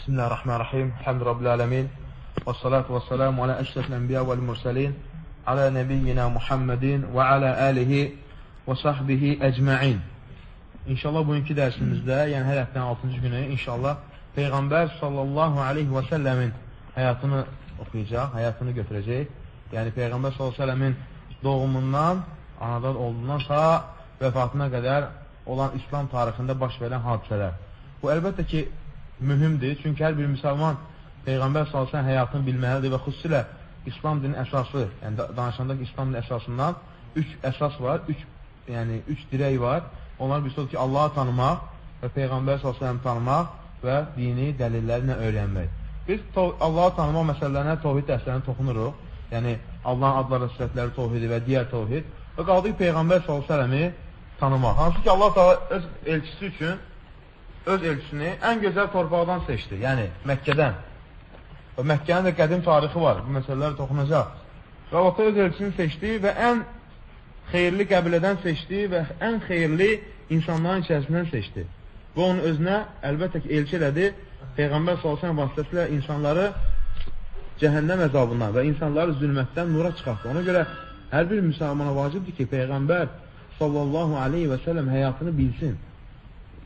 Bismillahirrahmanirrahim. Elhamdülillahi alemin. Və salatu və selamu alə əşrəfil ənbiya vəl mürsəlin alə nəbiyyina Muhammedin və alə alihi və sahbihi əcməin. İnşallah bugünkü dərsimizdə, yəni hər həftənin 6-cı günü inşallah Peyğəmbər sallallahu aleyhi və səlləmin həyatını oxuyacaq, həyatını götürəcək. Yəni Peyğəmbər sallallahu aleyhi və səlləmin doğumundan, anadan olduğundan ta vəfatına qədər olan İslam tarixində baş verən hadisələr. Bu əlbəttə ki, mühümdür. Çünki hər bir müsəlman Peyğəmbər sallallahu əleyhi və səlləm həyatını bilməlidir və xüsusilə İslam dinin əsası, yəni danışandakı İslam dinin əsasından 3 əsas var, 3 dirək var. Onlar bir ki, Allah'ı tanımaq və Peyğəmbər sallallahu əleyhi və səlləm tanımaq və dini dəlillərlə öyrənmək. Biz Allah'ı tanımaq məsələlərinə, təvhid dərslərinə toxunuruq. Yəni Allah'ın adları, sifətləri, təvhidi və digər təvhid. Və qaldı ki, Peyğəmbər sallallahu əleyhi və səlləmi tanımaq. Hansı ki, Allah Teala öz elçisi üçün öz elçisini ən gözəl torpaqdan seçdi, yəni Məkkədən. Və Məkkənin də qədim tarixi var, bu məsələlərə toxunacaq. Və Allah öz elçisini seçdi və ən xeyirli qəbilədən seçdi və ən xeyirli insanların içərisindən seçdi. Və onun özünə əlbəttə ki, elçi elədi, Peyğəmbər s.ə.v vasitəsilə insanları cəhənnəm əzabından və insanları zülmətdən nura çıxartdı. Ona görə hər bir müsəlmana vacibdir ki, Peyğəmbər sallallahu aleyhi və səlləm həyatını bilsin.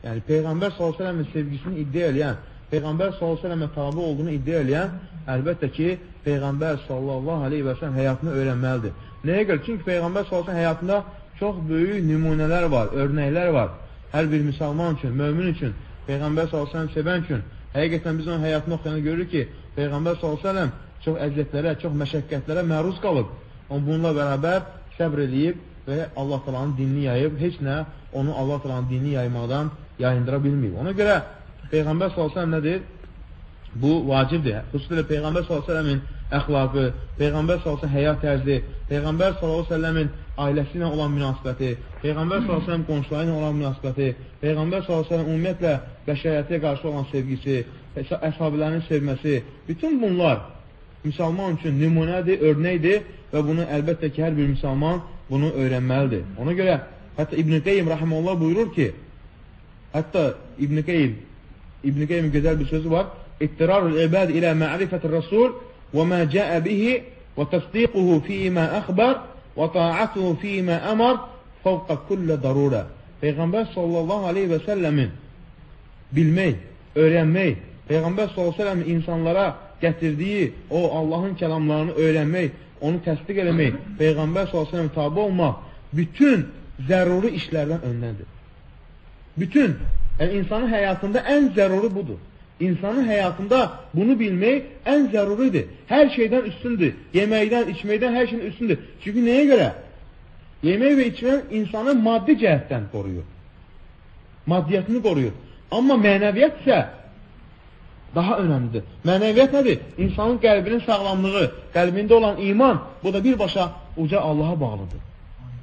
Yəni, Peyğəmbər s.ə.v sevgisini iddia eləyən, Peyğəmbər s.ə.və tabi olduğunu iddia eləyən, əlbəttə ki, Peyğəmbər s.ə.v həyatını öyrənməlidir. Nəyə görə? Çünki Peyğəmbər s.ə.v həyatında çox böyük nümunələr var, örnəklər var. Hər bir müsəlman üçün, mömin üçün, Peyğəmbər s.ə.v sevən üçün. Həqiqətən biz onun həyatını oxuyana görürük ki, Peyğəmbər s.ə.v çox əziyyətlərə, çox məşəqqətlərə məruz qalıb. Bununla bərabər səbr edib və Allah Taala'nın dinini yayıb, heç nə onu Allah Taala'nın dinini yaymaqdan yayındıra bilməyib. Ona görə Peyğəmbər s.ə.v nədir? Bu vacibdir. Xüsusilə Peyğəmbər s.ə.v-in əxlaqı, Peyğəmbər s.ə.v həyat tərzi, Peyğəmbər s.ə.v-in ailəsi ilə olan münasibəti, Peyğəmbər s.ə.v qonşuları ilə olan münasibəti, Peyğəmbər s.ə.v ümumiyyətlə bəşəriyyətə qarşı olan sevgisi, əshabilərin sevməsi, bütün bunlar müsəlman üçün nümunədir, örnəkdir və bunu əlbəttə ki, hər bir müsəlman bunu öyrənməlidir. Ona görə hətta İbn-i Qeym rəhməllah buyurur ki, hətta İbn-i Qeymin gözəl bir sözü var. İttirarul ibad ilə ma'rifətir Rasul və mə cəə bihi və təsdiquhu fīmə əxbər və ta'atuhu fīmə əmər fəvqə kullə darurə. Peyğəmbər sallallahu aleyhi və səlləmin bilmək, öyrənmək, Peyğəmbər sallallahu aleyhi və səlləmin insanlara gətirdiyi o Allahın kəlamlarını öyrənmək, onu təsdiq eləmək, Peyğəmbər sallallahu aleyhi və səlləmin tabi olmaq bütün zəruri işlərdən öndəndir. Bütün, yəni insanın həyatında ən zəruri budur. İnsanın həyatında bunu bilmək ən zəruridir. Hər şeydən üstündür. Yeməkdən, içməkdən hər şeyin üstündür. Çünki nəyə görə? Yemək və içmək insanı maddi cəhətdən qoruyur. Maddiyyətini qoruyur. Amma mənəviyyət isə daha önəmlidir. Mənəviyyət nədir? İnsanın qəlbinin sağlamlığı, qəlbində olan iman, bu da birbaşa uca Allaha bağlıdır.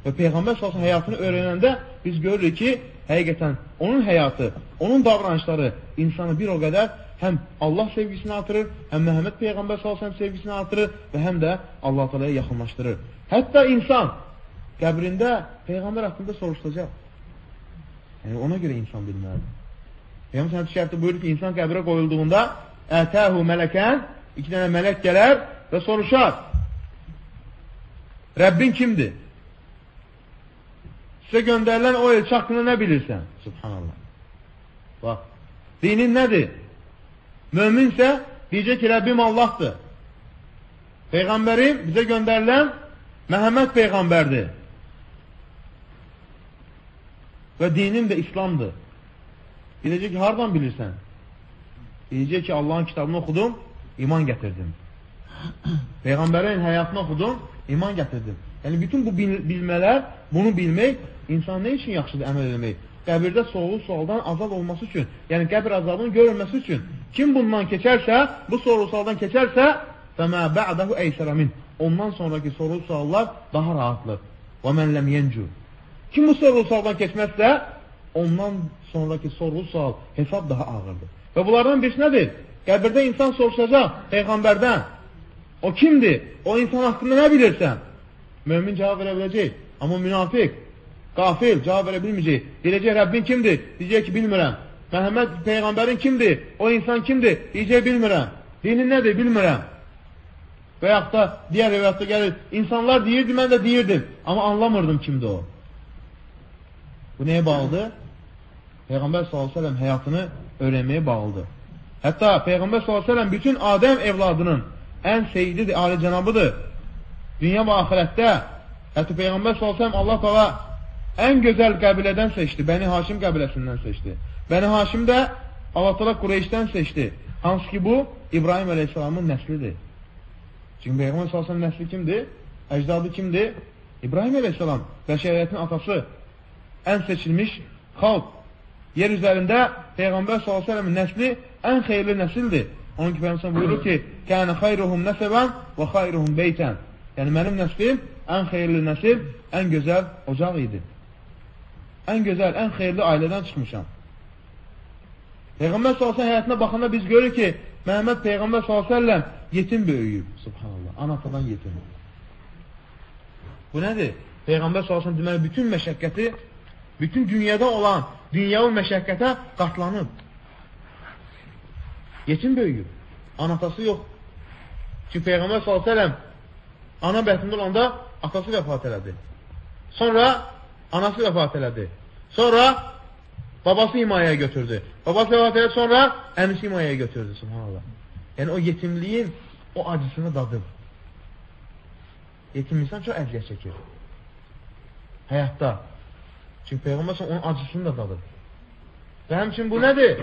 Və Peyğəmbər s.ə.v həyatını öyrənəndə biz görürük ki, həqiqətən onun həyatı, onun davranışları insanı bir o qədər həm Allah sevgisini artırır, həm Məhəmməd Peyğəmbər s.ə.v sevgisini artırır və həm də Allah Teala'ya yaxınlaşdırır. Hətta insan qəbrində Peyğəmbər haqqında soruşulacaq. Yəni ona görə insan bilməlidir. Peyğəmbər s.ə.v şərtdə buyurur ki, insan qəbrə qoyulduğunda ətəhu mələkən, 2 dənə mələk gələr və soruşar. Rəbbin kimdir? Sizə göndərilən o elçi haqqında nə bilirsən? Subhanallah. Bax, dinin nədir? Möminsə deyəcək ki, Rəbbim Allahdır. Peyğəmbərim bizə göndərilən Məhəmməd Peyğəmbərdir. Və dinim də İslamdır. Deyəcək ki, hardan bilirsən? Deyəcək ki, Allahın kitabını oxudum, iman gətirdim. Peyğəmbərin həyatını oxudum, iman gətirdim. Yəni, bütün bu bilmələr, bunu bilmək, insan nə üçün yaxşıdır əməl eləmək? Qəbirdə soğulu sualdan azad olması üçün, yəni qəbir azabının görülməsi üçün. Kim bundan keçərsə, bu soğulu sualdan keçərsə, فَمَا بَعْدَهُ اَيْسَرَ مِنْ ondan sonraki soğulu suallar daha rahatdır. وَمَنْ لَمْ يَنْجُ kim bu soğulu sualdan keçməzsə, ondan sonraki soğulu sual, hesab daha ağırdır. Və bunlardan birisi nədir? Qəbirdə insan soruşacaq Peyğəmbərdən. O kimdir? O insan haqqında nə bilirsən? Mömin cavab verə biləcək. Amma münafiq, qafil cavab verə bilməyəcək. Deyəcək, Rəbbin kimdir? Deyəcək ki, bilmirəm. Məhəmməd Peyğəmbərin kimdir? O insan kimdir? Deyəcək, bilmirəm. Dinin nədir? Bilmirəm. Və yaxud da digər rivayətdə gəlir, insanlar deyirdi, mən də deyirdim, amma anlamırdım kimdir o. Bu nəyə bağlıdır? Peyğəmbər s.ə.v həyatını öyrənməyə bağlıdır. Hətta Peyğəmbər s.ə.v bütün Adəm evladının ən seyyididir, ali cənabıdır. Dünya və axirətdə, hətta Peyğəmbər s.ə.v Allah təala ən gözəl qəbilədən seçdi, Bəni Haşim qəbiləsindən seçdi. Bəni Haşim də Allah təala Qureyşdən seçdi. Hansı ki bu, İbrahim əleyhissalamın nəslidir. Çünki Peyğəmbər s.ə.v nəsli kimdir? Əcdadı kimdir? İbrahim əleyhissalam, bəşəriyyətin atası, ən seçilmiş xalq. Yer üzərində Peyğəmbər s.ə.v nəsli ən xeyirli nəsildir. Onun ki, Peyğəmbər buyurur ki, kənə xayruhum nəsəbən və xayruhum beytən. Yəni, mənim nəslim ən xeyirli nəsil, ən gözəl ocaq idi. Ən gözəl, ən xeyirli ailədən çıxmışam. Peyğəmbər s.ə.v həyatına baxanda biz görürük ki, Məhəmməd Peyğəmbər s.ə.v yetim böyüyüb. Subhanallah, ana-atadan yetim. Bu nədir? Peyğəmbər s.ə.v deməli, bütün məşəqqəti, bütün dünyada olan dünyavi məşəqqətə qatlanıb. Yetim böyüyüb. Anatası yox. Çünki Peyğəmbər s.ə.v ana bətində olanda atası vəfat elədi. Sonra anası vəfat elədi. Sonra babası himayəyə götürdü. Babası vəfat elədi, sonra əmisi himayəyə götürdü. Subhanallah. Yəni o yetimliyin o acısını dadıb. Yetim insan çox əziyyət çəkir. Həyatda. Çünki Peyğəmbər s.ə.v onun acısını da dadıb. Və həmçin bu nədir?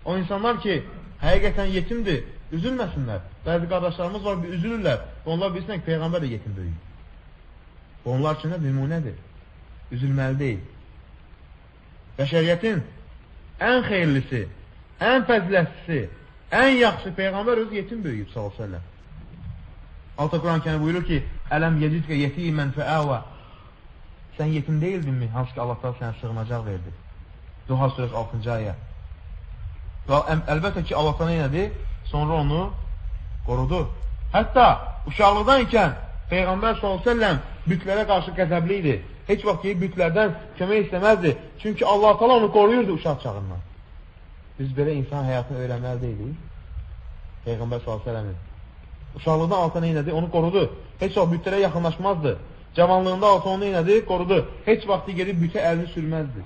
O insanlar ki, həqiqətən yetimdir, üzülməsinlər. Bəzi qardaşlarımız var, üzülürlər. Onlar bilsinlər ki, Peyğəmbər də yetim böyüyür. Onlar üçün də nümunədir. Üzülməli deyil. Bəşəriyyətin ən xeyirlisi, ən fəzilətlisi, ən yaxşı Peyğəmbər özü yetim böyüyüb, s.ə.v. Alta Quran-Kərimdə buyurur ki, ələm yecidkə yetimən fəəvə. Sən yetim deyildinmi? Hansı ki, Allah sənə sığınacaq verdi. Duha surəsi 6-cı ayə. Əlbəttə ki, Allah nə elədi? Sonra onu qorudu. Hətta uşaqlıqdan ikən Peyğəmbər s.ə.v bütlərə qarşı qəzəbli idi. Heç vaxt ki, bütlərdən kömək istəməzdi. Çünki Allah təala onu qoruyurdu uşaq çağından. Biz belə insan həyatını öyrənməli deyilik. Peyğəmbər s.ə.v uşaqlıqdan altına elədi, onu qorudu. Heç vaxt bütlərə yaxınlaşmazdı. Cavanlığında altına onu elədi, qorudu. Heç vaxt gedib bütə əlini sürməzdi.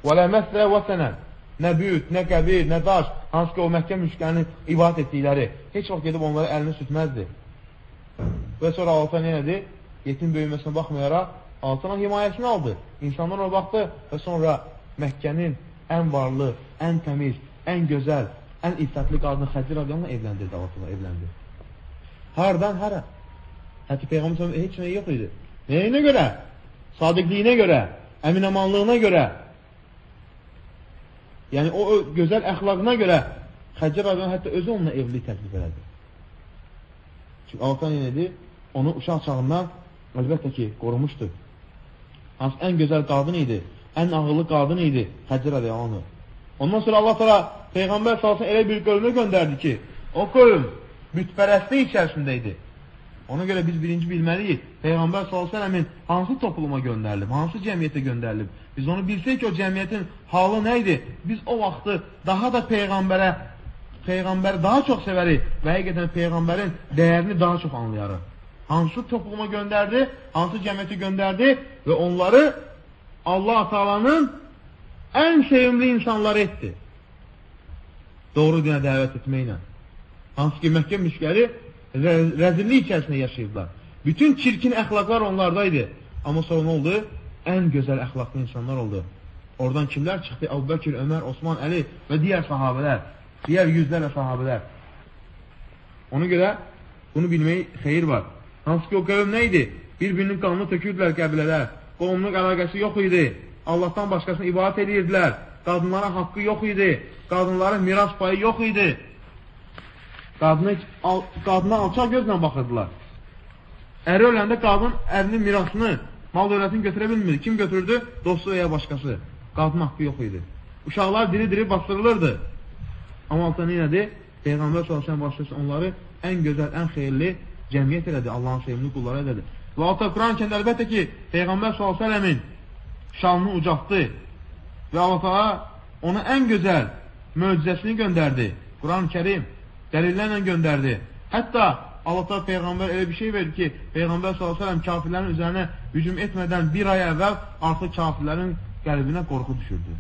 وَلَا مَسْلَ وَسَنًا Nə büyüt, nə qəbir, nə daş, hansı ki o Məkkə müşriklərinin ibadət etdikləri, heç vaxt gedib onları əlini sütməzdi. Və sonra altına nədir? Yetim böyüməsinə baxmayaraq, altına himayəsini aldı. İnsanlar ona baxdı və sonra Məkkənin ən varlı, ən təmiz, ən gözəl, ən iffətli qadını Xədir radiyallahu evləndirdi, Allah evləndi. Hardan, hara? Hətta Peyğəmbər heç nə yox idi. Nəyinə görə? Sadiqliyinə görə, əminamanlığına görə. Yəni o gözəl əxlaqına görə Xədir radiyallahu hətta özü onunla evlilik təklif elədi. Çünki Allah nədir? Onu uşaq çağından əlbəttə ki, qorumuşdur. Hansı ən gözəl qadın idi, ən ağıllı qadın idi Xədir radiyallahu. Ondan sonra Allah təala Peyğəmbər sallallahu elə bir qövmə göndərdi ki, o qövm bütpərəstlik içərisində idi. Ona görə biz birinci bilməliyik, Peyğəmbər s.ə.v-in hansı topluma göndərilib, hansı cəmiyyətə göndərilib. Biz onu bilsək ki, o cəmiyyətin halı nə idi? Biz o vaxtı daha da Peyğəmbəri daha çox sevərik və həqiqətən Peyğəmbərin dəyərini daha çox anlayarıq. Hansı topluma göndərdi, hansı cəmiyyətə göndərdi və onları Allah Taala'nın ən sevimli insanları etdi. Doğru dinə dəvət etməklə. Hansı ki, Məkkə müşrikləri rəzillik içərisində yaşayıblar. Bütün çirkin əxlaqlar onlardaydı. Amma sonra nə oldu? Ən gözəl əxlaqlı insanlar oldu. Oradan kimlər çıxdı? Əbu Bəkir, Ömər, Osman, Əli və digər sahabələr. Digər yüzlərlə sahabələr. Ona görə bunu bilmək xeyir var. Hansı ki, o qövm nə idi? Bir-birinin qanını tökürdülər qəbilələr. Qovumluq əlaqəsi yox idi. Allahdan başqasına ibadət edirdilər. Qadınlara haqqı yox idi. Qadınların miras payı yox idi. Qadına alçaq gözlə baxırdılar. Əri öləndə qadın ərinin mirasını, mal dövlətini götürə bilmirdi. Kim götürdü? Dostu və ya başqası. Qadın haqqı yox idi. Uşaqlar diri-diri bastırılırdı. Amma altında nədir? Peyğəmbər s.ə.v başlayırsa onları ən gözəl, ən xeyirli cəmiyyət elədi. Allahın sevimli qulları elədi. Və altta Quran-ı Kərimdə əlbəttə ki, Peyğəmbər s.ə.v-in şanını ucaltdı. və Allah Teala ona ən gözəl möcüzəsini göndərdi. Quran-ı Kərim dəlillərlə göndərdi. Hətta Allah Teala Peyğəmbər elə bir şey verdi ki, Peyğəmbər s.ə.v kafirlərin üzərinə hücum etmədən bir ay əvvəl artıq kafirlərin qəlbinə qorxu düşürdü.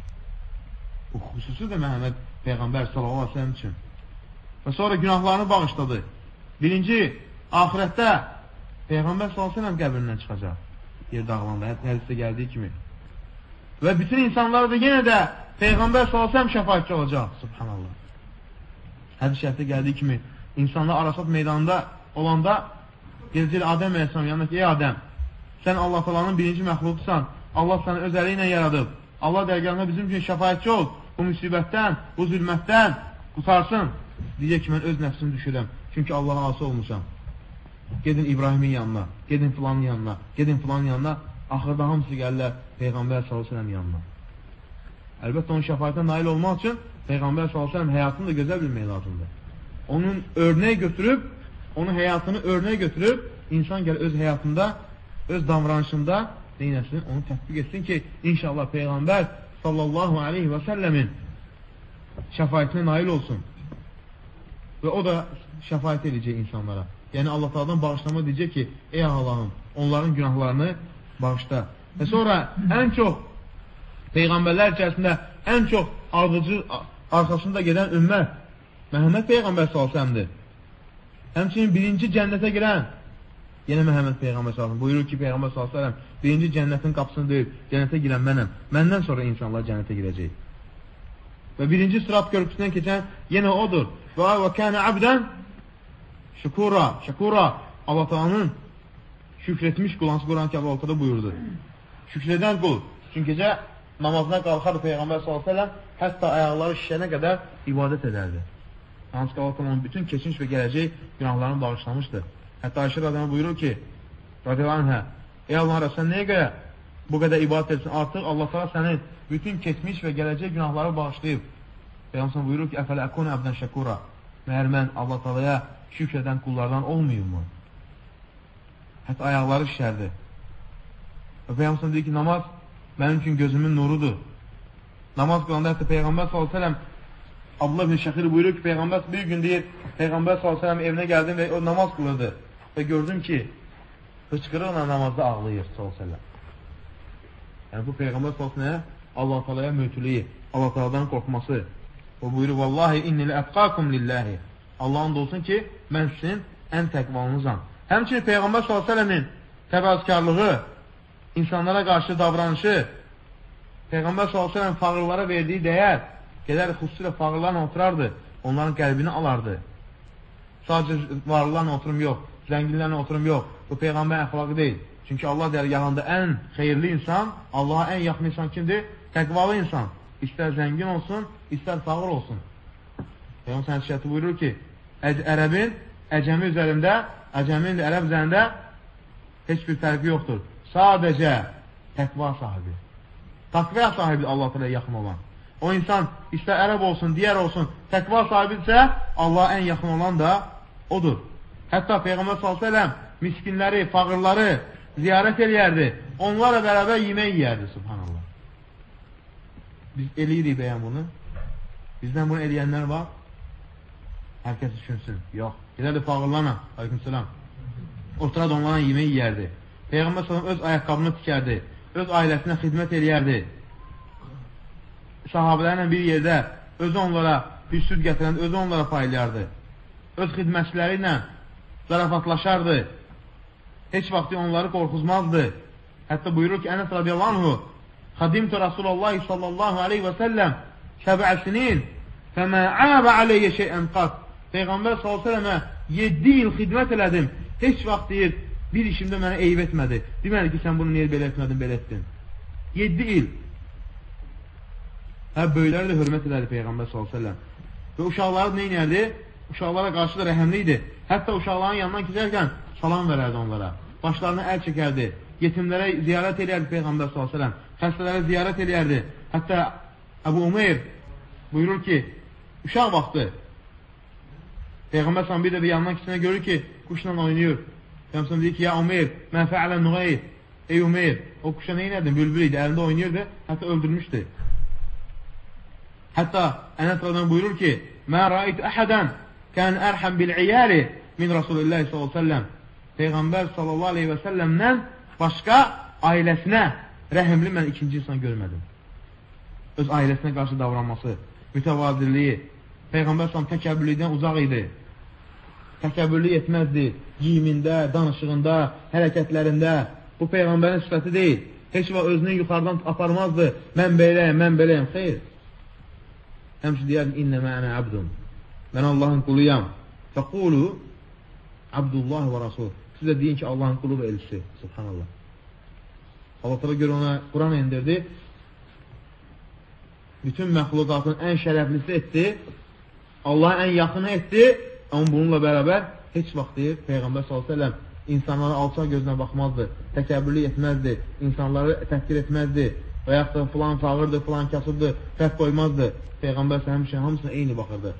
Bu xüsusi də Məhəmməd Peyğəmbər s.ə.v üçün. Və sonra günahlarını bağışladı. Birinci, ahirətdə Peyğəmbər s.ə.v qəbrindən çıxacaq. Yer dağılanda, hədisdə gəldiyi kimi. Və bütün insanlar da yenə də Peyğəmbər s.ə.v şəfaətçi olacaq. Subhanallah. Hədis şərifdə gəldiyi kimi, insanlar Arasat meydanında olanda gedəcək Adəm Əleyhisselam yanına ki, ey Adəm, sən Allah Taala'nın birinci məxluqsan, Allah səni öz əli ilə yaradıb. Allah dərgahında bizim üçün şəfaətçi ol. Bu müsibətdən, bu zülmətdən qutarsın. Deyəcək ki, mən öz nəfsimi düşürəm. Çünki Allah'a asi olmuşam. Gedin İbrahimin yanına, gedin filanın yanına, gedin filanın yanına. Axırda hamısı gəlirlər Peyğəmbər s.ə.v yanına. Əlbəttə, onun şəfaətə nail olmaq üçün Peyğəmbər s.ə.v həyatını da gözəl bilmək lazımdır. Onun örnək götürüb, onun həyatını örnək götürüb, insan gəlir öz həyatında, öz davranışında neynəsin, onu tətbiq etsin ki, inşallah Peyğəmbər sallallahu aleyhi və səlləmin şəfaətinə nail olsun. Və o da şəfaət edəcək insanlara. Yəni Allah Taala'dan bağışlama deyəcək ki, ey Allahım, onların günahlarını bağışla. Və sonra ən çox Peyğəmbərlər içərisində ən çox arxasında gedən ümmət Məhəmməd Peyğəmbər s.ə.v-dir. Həmçinin birinci cənnətə girən yenə Məhəmməd Peyğəmbər s.ə.v buyurur ki, Peyğəmbər s.ə.v birinci cənnətin qapısını deyib, cənnətə girən mənəm. Məndən sonra insanlar cənnətə girəcək. Və birinci sırat körpüsündən keçən yenə odur. Və kənə abdən şükura. Allah Taala'nın şükretmiş qul, hansı Quran-ı Kərim ortada buyurdu. Şükredən qul. Çünki gecə namazına qalxardı Peyğəmbər s.ə.v hətta ayaqları şişənə qədər ibadət edərdi. Hansı ki, Allah Taala'nın bütün keçmiş və gələcək günahlarını bağışlamışdır. Hətta Ayşə radiyallahu buyurur ki, radiyallahu anhə, ey Allah'a sən nəyə görə bu qədər ibadət etsin? Artıq Allah Teala sənin bütün keçmiş və gələcək günahları bağışlayıb. Peyğəmbər buyurur ki, əfələ əkun əbdən şəkura. Məhər mən Allah Teala'ya şükr edən qullardan olmayım mı? Hətta ayaqları şişərdi. Və Peyğəmbər deyir ki, namaz mənim üçün gözümün nurudur. Namaz qılanda hətta Peyğəmbər s.ə.v Abdullah bin Şəxir buyurur ki, Peyğəmbər bir gün deyir, Peyğəmbər s.ə.v evinə gəldim və o namaz qılırdı. Və gördüm ki, hıçqırıqla namazda ağlayır s.ə.v. Yəni bu Peyğəmbər s.ə.v Allah Teala'ya mötülüyü, Allah Teala'dan qorxması. O buyurur, vallahi inni ləəfqakum lillahi. Allah'ın da olsun ki, mən sizin ən təqvalınızam. Həmçinin Peyğəmbər s.ə.v-in təvazkarlığı, insanlara qarşı davranışı, Peyğəmbər s.ə.v fağırlara verdiyi dəyər, gedər xüsusilə fağırlarla oturardı, onların qəlbini alardı. Sadəcə varlılarla oturum yox, zənginlərlə oturum yox. Bu Peyğəmbər əxlaqı deyil. Çünki Allah dərgahında ən xeyirli insan, Allah'a ən yaxın insan kimdir? Təqvalı insan. İstər zəngin olsun, istər fağır olsun. Peyğəmbər s.ə.v buyurur ki, ərəbin əcəmi üzərində, əcəmin ərəb üzərində heç bir fərqi yoxdur. Sadəcə təqva sahibi. Təqva sahibi Allah Teala'ya yaxın olan. O insan istər ərəb olsun, digər olsun, təqva sahibidirsə, Allah'a ən yaxın olan da odur. Hətta Peyğəmbər s.ə.v miskinləri, fağırları ziyarət eləyərdi. Onlarla bərabər yemək yiyərdi, subhanallah. Biz eləyirik bəyən bunu. Bizdən bunu eləyənlər var. Hər kəs düşünsün. Yox. Gedərdi fağırlarla, aleykümselam. Oturad onlarla yemək yiyərdi. Peyğəmbər s.ə.v öz ayaqqabını tikərdi. Öz ailəsinə xidmət eləyərdi. Sahabələrlə bir yerdə özü onlara bir süd gətirəndə özü onlara paylayardı. Öz xidmətçiləri ilə zarafatlaşardı. Heç vaxtı onları qorxuzmazdı. Hətta buyurur ki, Ənəs radiyallahu anhu xadimtu Rasulullah sallallahu aleyhi və səlləm səbə'sinin fəmə əbə aleyyə şeyən qat. Peyğəmbər s.ə.və 7 il xidmət elədim. Heç vaxt deyir, bir işimdə mənə eyb etmədi. Deməli ki, sən bunu niyə belə etmədin, belə etdin. 7 il. Böyükləri də hörmət edərdi Peyğəmbər s.ə.v. Və uşaqları neynərdi? Uşaqlara qarşı da rəhəmli idi. Hətta uşaqların yanından keçərkən salam verərdi onlara. Başlarına əl çəkərdi. Yetimlərə ziyarət edərdi Peyğəmbər s.ə.v. Xəstələrə ziyarət edərdi. Hətta Əbu Umeyr buyurur ki, uşaq vaxtı Peyğəmbər s.ə.v bir də bir yanından keçənə görür ki, quşla oynayır. Peyğəmbər deyir ki, ya Umeyr, mən fəalə nüğayir. Ey Umeyr, o quşa neynərdin? Bülbül idi, əlində oynayırdı, hətta öldürmüşdü. Hətta Ənəs rəziyallahu buyurur ki, "Mə rəaytu əhədən kən ərhəm bil-iyali min Rasulillah sallallahu əleyhi və səlləm." Peyğəmbər sallallahu əleyhi və səlləmdən başqa ailəsinə rəhimli mən ikinci insan görmədim. Öz ailəsinə qarşı davranması, mütəvaziliyi, Peyğəmbər sallallahu təkəbbürlükdən uzaq idi. Təkəbbürlük etməzdi giyimində, danışığında, hərəkətlərində. Bu Peyğəmbərin sifəti deyil. Heç vaxt özünü yuxarıdan aparmazdı. Mən beləyəm, mən beləyəm. Xeyr. Həmçə deyər, "İnnəmə ənə abdun." Mən Allahın quluyam. Fəqulu Abdullah və Rasul. Siz də deyin ki, Allahın qulu və elçisi. Subhanallah. Allah təala görə ona Quran indirdi. Bütün məxluqatın ən şərəflisi etdi. Allah'a ən yaxını etdi. Amma bununla bərabər heç vaxt deyir, Peyğəmbər s.ə.v insanlara alçaq gözünə baxmazdı, təkəbbürlük etməzdi, insanları təhqir etməzdi və yaxud da filan fağırdı, filan kasıbdı, fərq qoymazdı. Peyğəmbər həmişə hamısına eyni baxırdı.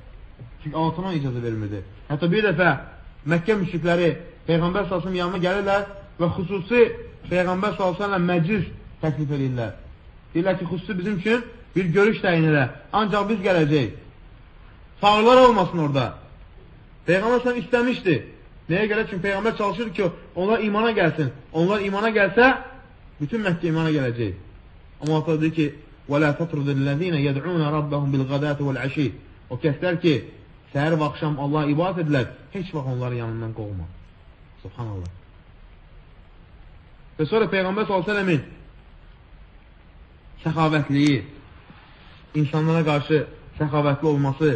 Çünki altına icazə vermirdi. Hətta bir dəfə Məkkə müşrikləri Peyğəmbər s.ə.v yanına gəlirlər və xüsusi Peyğəmbər s.ə.v məclis təklif edirlər. Deyirlər ki, xüsusi bizim üçün bir görüş təyin elə. Ancaq biz gələcəyik. Fağırlar olmasın orada. Peyğəmbər s.ə.v istəmişdi. Nəyə görə? Çünki Peyğəmbər çalışır ki, onlar imana gəlsin. Onlar imana gəlsə, bütün Məkkə imana gələcək. Amma ortada deyir ki, وَلَا تَطْرُدِ الَّذ۪ينَ يَدْعُونَ رَبَّهُمْ بِالْغَدَاتِ وَالْعَشِيدِ O kəslər ki, səhər və axşam Allah'a ibadət edilər, heç vaxt onları yanından qovma. Subhanallah. Və sonra Peyğəmbər s.ə.v-in səxavətliyi, insanlara qarşı səxavətli olması,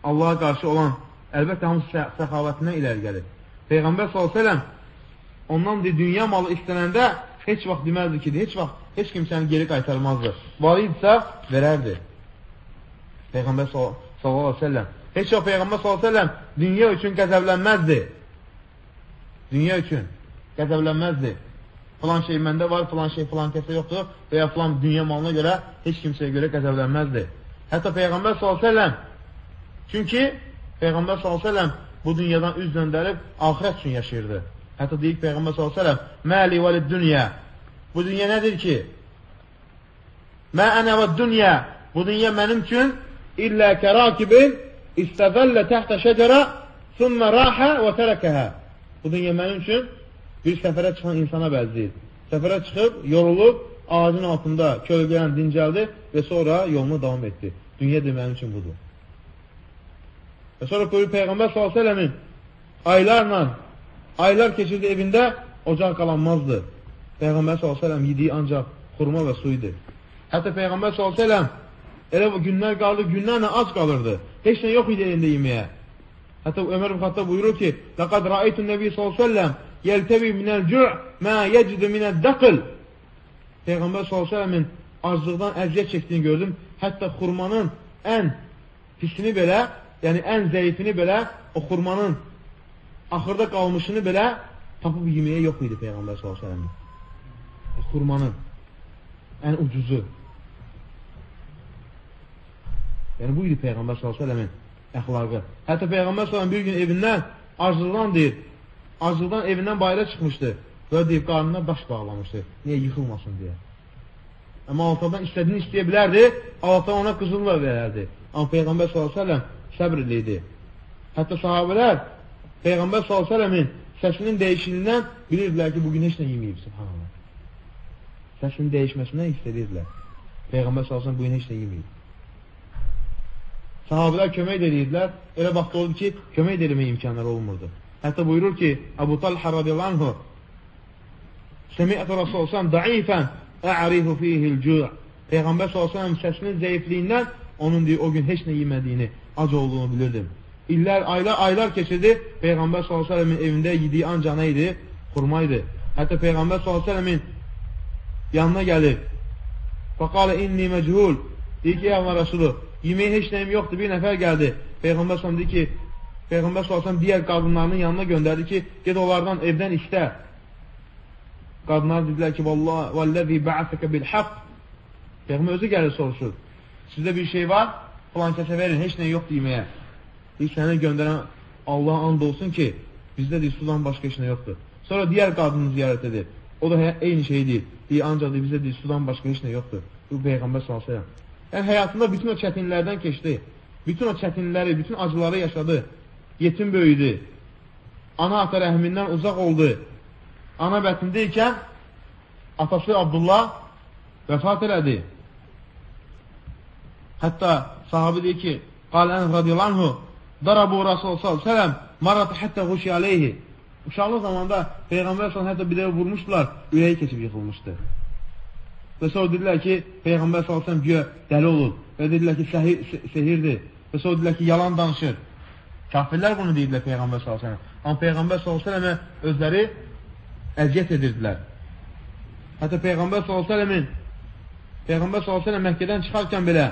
Allah'a qarşı olan, əlbəttə hamısı səxavətindən iləri gəlir. Peyğəmbər s.ə.v ondan dünya malı istənəndə heç vaxt deməzdi ki, heç kimsəni geri qaytarmazdı. Var idisə, verərdi. Peyğəmbər s.ə.v heç vaxt Peyğəmbər s.ə.v dünya üçün qəzəblənməzdi. Dünya üçün qəzəblənməzdi. Filan şey məndə var, filan şey filan kəsə yoxdur və ya filan dünya malına görə heç kimsəyə görə qəzəblənməzdi. Hətta Peyğəmbər s.ə.v çünki Peyğəmbər s.ə.v bu dünyadan üz döndərib axirət üçün yaşayırdı. Hətta deyik Peyğəmbər s.ə.v Məli vəlid dünya Bu dünya nədir ki? Mə ənə və dünya Bu dünya mənim üçün illə kərakibin istəzəllə təhtə şəcərə sümmə rəhə və tərəkəhə Bu dünya mənim üçün bir səfərə çıxan insana bənzəyir. Səfərə çıxıb, yorulub, ağacın altında kölgələn dincəldi və sonra yolunu davam etdi. Dünya da mənim üçün budur. Və sonra Peyğəmbər s.ə.v-in aylar keçirdi evində, ocaq qalanmazdı. Peyğəmbər s.ə.v yediyi ancaq xurma və su idi. Hətta Peyğəmbər s.ə.v elə günlər qaldı, günlərlə ac qalırdı. Heç nə yox idi elində yeməyə. Hətta Ömər ibn Xattab buyurur ki, لَقَدْ رَأَيْتُ النَّبِي s.ə.v يَلْتَبِي مِنَ الْجُعْ مَا يَجِدُ مِنَ الدَّقِلِ Peyğəmbər s.ə.v-in aclıqdan əziyyət çəkdiyini gördüm. Hətta xurmanın ən pisini belə, yəni ən zəifini belə, o xurmanın axırda qalmışını belə tapıb yeməyə yox idi Peyğəmbər s.ə.v-in. Xurmanın ən ucuzu. Yəni bu idi Peyğəmbər s.ə.v-in əxlaqı. Hətta Peyğəmbər s.ə.v bir gün evindən aclıqdan deyir, aclıqdan evindən bayıra çıxmışdı və deyib qarnına daş bağlamışdı. Niyə yıxılmasın deyə. Amma Allahdan istədiyini istəyə bilərdi, Allahdan ona qızılla verərdi. Amma Peyğəmbər s.ə.v səbirliydi. Hətta sahabələr Peyğəmbər s.ə.v-in səsinin dəyişilindən bilirdilər ki, bugün heç nə yeməyib, subhanallah. Səsinin dəyişməsindən istədirdilər. Peyğəmbər s.ə.v bugün heç nə yeməyib. Sahabələr kömək edirdilər, elə vaxt oldu ki, kömək edilməyə imkanları olmurdu. Hətta buyurur ki, Əbu Talha radiyallahu anhu Səmiyyət Rasulullah daifən ə'rifu fihil cu' Peyğəmbər s.ə.v səsinin zəifliyindən onun deyir, o gün heç nə yemədiyini, ac olduğunu bilirdim. İllər, aylar keçirdi, Peyğəmbər s.ə.v-in evində yediyi ancaq nə idi? Xurma idi. Hətta Peyğəmbər s.ə.v-in yanına gəlir. Fəqalə inni məchul deyir ki, ey Allah Rasulü, yeməyə heç nəyim yoxdur, bir nəfər gəldi. Peyğəmbər s.ə.v deyir ki, Peyğəmbər s.ə.v digər qadınlarının yanına göndərdi ki, ged onlardan evdən istə. Qadınlar dedilər ki, vəlləzi bə'əsəkə bil-haqq Peyğəmbər özü gəlir soruşur. Sizdə bir şey var, falan kəsə verin, heç nə yoxdur yeməyə. Deyir, səni göndərən Allah'a and olsun ki, bizdə deyir, sudan başqa heç nə yoxdur. Sonra digər qadını ziyarət edir. O da eyni şey deyir. Deyir, ancaq deyir, bizdə deyir, sudan başqa heç nə yoxdur. Bu Peyğəmbər s.ə.v. Yəni, həyatında bütün o çətinlərdən keçdi. Bütün o çətinləri, bütün acıları yaşadı. Yetim böyüdü. Ana ata rəhmindən uzaq oldu. Ana bətində ikən atası Abdullah vəfat elədi. Hətta sahabi deyir ki, qal ən radiyallahu anhu darabu Rasul s.ə.v maratı həttə quşi aleyhi. Uşaqlıq zamanda Peyğəmbər s.ə.v hətta bir dəvə vurmuşdular, ürəyi keçib yıxılmışdı. Və sonra dedilər ki, Peyğəmbər s.ə.v güya dəli olur. Və dedilər ki, sehirdir. Və sonra dedilər ki, yalan danışır. Kafirlər bunu deyirlər Peyğəmbər s.ə.v. Amma Peyğəmbər s.ə.v özləri əziyyət edirdilər. Hətta Peyğəmbər s.ə.v Məkkədən çıxarkən belə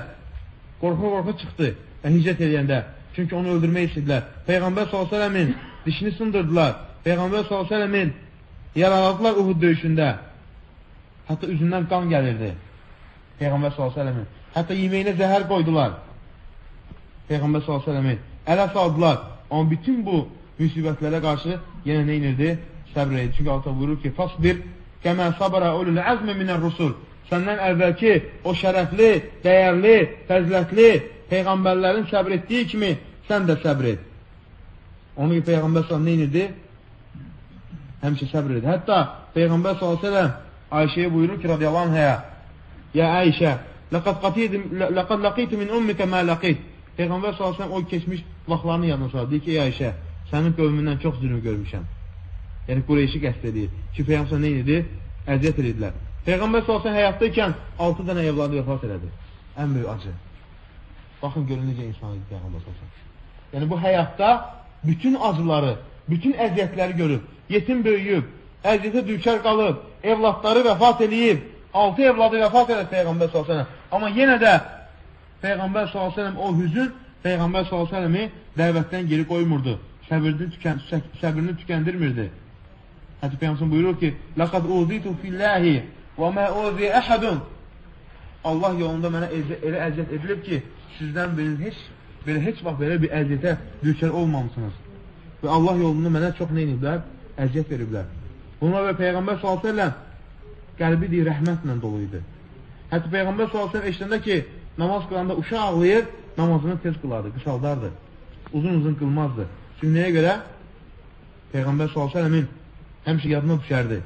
qorxa-qorxa çıxdı və hicrət edəndə. Çünki onu öldürmək istədilər. Peyğəmbər s.ə.v-in dişini sındırdılar. Peyğəmbər s.ə.v-in yaraladılar Uhud döyüşündə. Hətta üzündən qan gəlirdi. Peyğəmbər s.ə.v-in. Hətta yeməyinə zəhər qoydular. Peyğəmbər s.ə.v-in. Ələ saldılar. Amma bütün bu müsibətlərə qarşı yenə nə inirdi? Səbr edir. Çünki Allah buyurur ki, fasbir kəmə sabara ulul əzmi minər rusul. Səndən əvvəlki o şərəfli, dəyərli, fəzilətli Peyğəmbərlərin səbr etdiyi kimi sən də səbr et. Onun ki, Peyğəmbər s.ə.v nə inirdi? Həmişə səbr edir. Hətta Peyğəmbər s.ə.v Ayşəyə buyurur ki, radiyallahu anhəyə, ya Ayşə, ləqad laqiti min ummikə mə laqit. Peyğəmbər s.ə.v o keçmiş vaxtlarını yadına salır. Deyir ki, ey Ayşə, sənin qövmündən çox zülüm görmüşəm. Yəni, Qureyşi qəsd edir ki, Peyğəmbər nə edir? Əziyyət edirlər. Peyğəmbər s.ə.v həyatdayken 6 dənə evladı vəfat elədi. Ən böyük acı. Baxın, görün necə insan idi Peyğəmbər s.ə.v. Yəni, bu həyatda bütün acıları, bütün əziyyətləri görüb, yetim böyüyüb, əziyyətə düçar qalıb, evladları vəfat eləyib, 6 evladı vəfat elədi Peyğəmbər s.ə.v. Amma yenə də Peyğəmbər s.ə.v o hüzün Peyğəmbər s.ə.v-i dəvətdən geri qoymurdu. Səbrini tükəndirmirdi. Hətta Peyğəmbər buyurur ki, لَقَدْ اُوْزِيتُ فِي اللّٰهِ وَمَا اُوْزِي أَحَدٌ. Allah yolunda mənə elə əziyyət edilib ki, sizdən heç vaxt belə bir əziyyətə düçar olmamışsınız. Və Allah yolunda mənə çox nə ediblər? Əziyyət veriblər. Buna və Peyğəmbər s.ə.v qəlbi deyir, rəhmətlə dolu idi. Hətta Peyğəmbər s.ə.v eşitəndə ki, namaz qılanda uşaq ağlayır, namazını tez qılardı, qısaldardı. Uzun qılmazdı. Çünki nəyə görə? Peyğəmbər s.ə.v-in həmişə yadına düşərdi.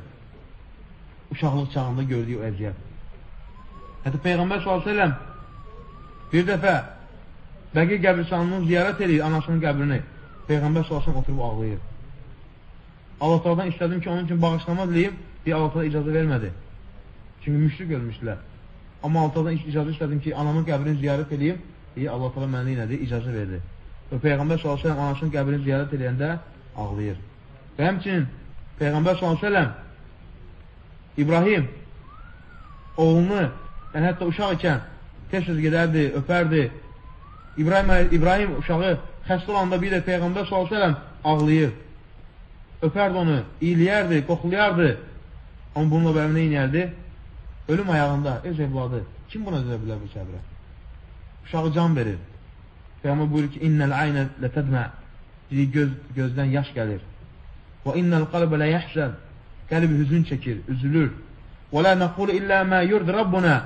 Uşaqlıq çağında gördüyü o əziyyət. Hətta Peyğəmbər s.ə.v bir dəfə Bəqi qəbristanlığını ziyarət edir, anasının qəbrini. Peyğəmbər s.ə.v oturub ağlayır. Allah-u istədim ki, onun üçün bağışlama diləyim, deyə Allah-u icazə vermədi. Çünki müşrik ölmüşdülər. Amma Allah-u icazə istədim ki, anamın qəbrini ziyarət edeyim, deyə Allah-u mənə nədir? İcazə verdi. Və Peyğəmbər s.ə.v anasının qəbrini ziyarət edəndə ağlayır. Və həmçinin Peyğəmbər s.ə.v İbrahim oğlunu, yəni hətta uşaq ikən tez-tez gedərdi, öpərdi. İbrahim uşağı xəstə olanda bir də Peyğəmbər s.ə.v ağlayır. Öpərdi onu, iyiləyərdi, qoxulayardı. Amma bununla bərabər nə inərdi? Ölüm ayağında, öz evladı. Kim buna dözə bilər bu səbrə? Uşağı can verir. Peyğəmbər buyurur ki, innəl aynə lətədmə. Gözdən yaş gəlir. Və innəl qalbə lə yəhsən. Qəlbi hüzün çəkir, üzülür. Və lə nəqulu illə mə yurd Rabbuna.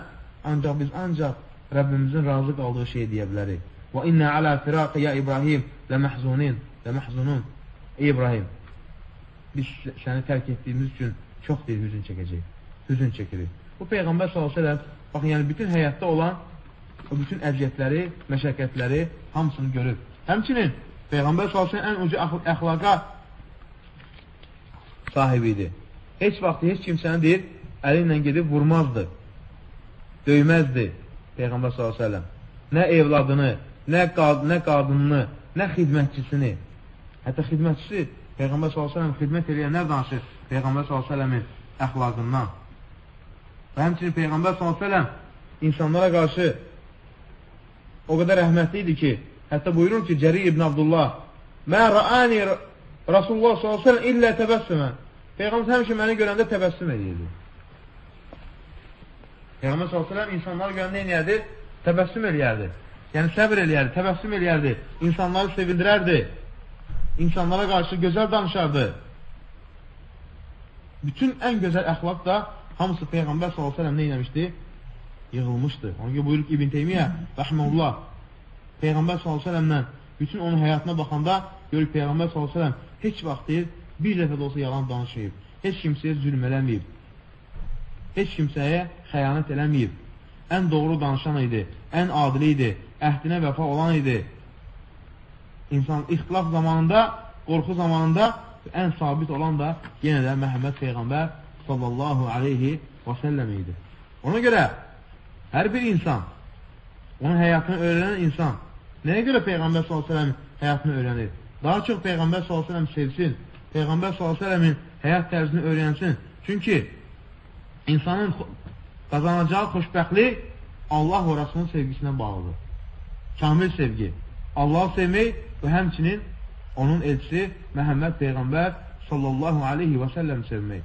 Ancaq biz Rəbbimizin razı qaldığı şey deyə bilərik. Və innə alə firaqı ya İbrahim ləməhzunun. Ey İbrahim, biz səni tərk etdiyimiz üçün çox deyil hüzün çəkəcək. Hüzün çəkirik. Bu Peyğəmbər s.ə.v baxın, yəni bütün həyatda olan o bütün əziyyətləri, məşəqqətləri hamısını görüb. Həmçinin Peyğəmbər s.ə.v ən ucu əxlaqa sahibi idi. Heç vaxt heç kimsəni deyir, əli ilə gedib vurmazdı, döyməzdi Peyğəmbər s.ə.v. Nə evladını, nə qadınını, nə xidmətçisini. Hətta xidmətçisi Peyğəmbər s.ə.v xidmət eləyənlər danışır Peyğəmbər s.ə.v-in əxlaqından. Və həmçinin Peyğəmbər s.ə.v insanlara qarşı o qədər rəhmətli idi ki, hətta buyurur ki, Cərir ibn Abdullah mə rəani Rasulullah s.ə.v illə təbəssümə. Peyğəmbər həmişə məni görəndə təbəssüm edirdi. Peyğəmbər s.ə.v insanları görəndə eləyərdi? Təbəssüm eləyərdi. Yəni səbr eləyərdi, təbəssüm eləyərdi, insanları sevindirərdi, insanlara qarşı gözəl danışardı. Bütün ən gözəl əxlaq da hamısı Peyğəmbər s.ə.v nə eləmişdi? yığılmışdı. Ona görə buyurur ki, İbn Teymiyyə rəhməhullah Peyğəmbər s.ə.v-lə bütün onun həyatına baxanda görür Peyğəmbər s.ə.v heç vaxt deyir, bir dəfə də olsa yalan danışmayıb, heç kimsəyə zülm eləməyib, heç kimsəyə xəyanət eləməyib, ən doğru danışan idi, ən adili idi, əhdinə vəfa olan idi. İnsan ixtilaf zamanında, qorxu zamanında ən sabit olan da yenə də Məhəmməd Peyğəmbər sallallahu aleyhi və səlləm idi. Ona görə hər bir insan, onun həyatını öyrənən insan, nəyə görə Peyğəmbər s.ə.v həyatını öyrənir? Daha çox Peyğəmbər s.ə.v sevsin, Peyğəmbər s.ə.v-in həyat tərzini öyrənsin. Çünki insanın qazanacağı xoşbəxtlik Allah və Rasulun sevgisinə bağlıdır. Kamil sevgi. Allah'ı sevmək və həmçinin onun elçisi Məhəmməd Peyğəmbər sallallahu aleyhi və səlləm sevmək.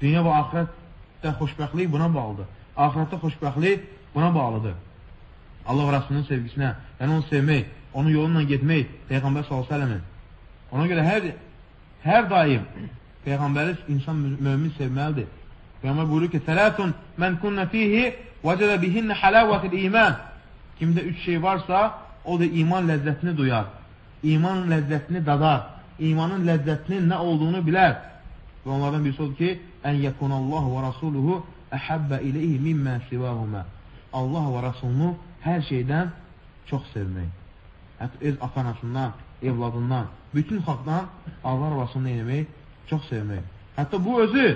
Dünya və axirətdə xoşbəxtlik buna bağlıdır. Axirətdə xoşbəxtlik buna bağlıdır. Allah və Rasulunun sevgisinə, yəni onu sevmək, onun yolunla getmək Peyğəmbər sallallahu aleyhi və səlləmin. Ona görə hər daim Peyğəmbəri insan mömin sevməlidir. Peyğəmbər buyurur ki, Sələtun mən kunnə fihi vəcədə bihinnə halavətil iman. Kimdə üç şey varsa, o da iman ləzzətini duyar. İman ləzzətini dadar. İmanın ləzzətinin nə olduğunu bilər. Və onlardan birisi odur ki, ən yəkunallahu və rasuluhu əhəbbə iləyhi mimmə sivahumə. Allah və Rasulunu hər şeydən çox sevmək. Hətta öz atanasından, evladından, bütün xalqdan Allah və Rasulunu eləmək, çox sevmək. Hətta bu özü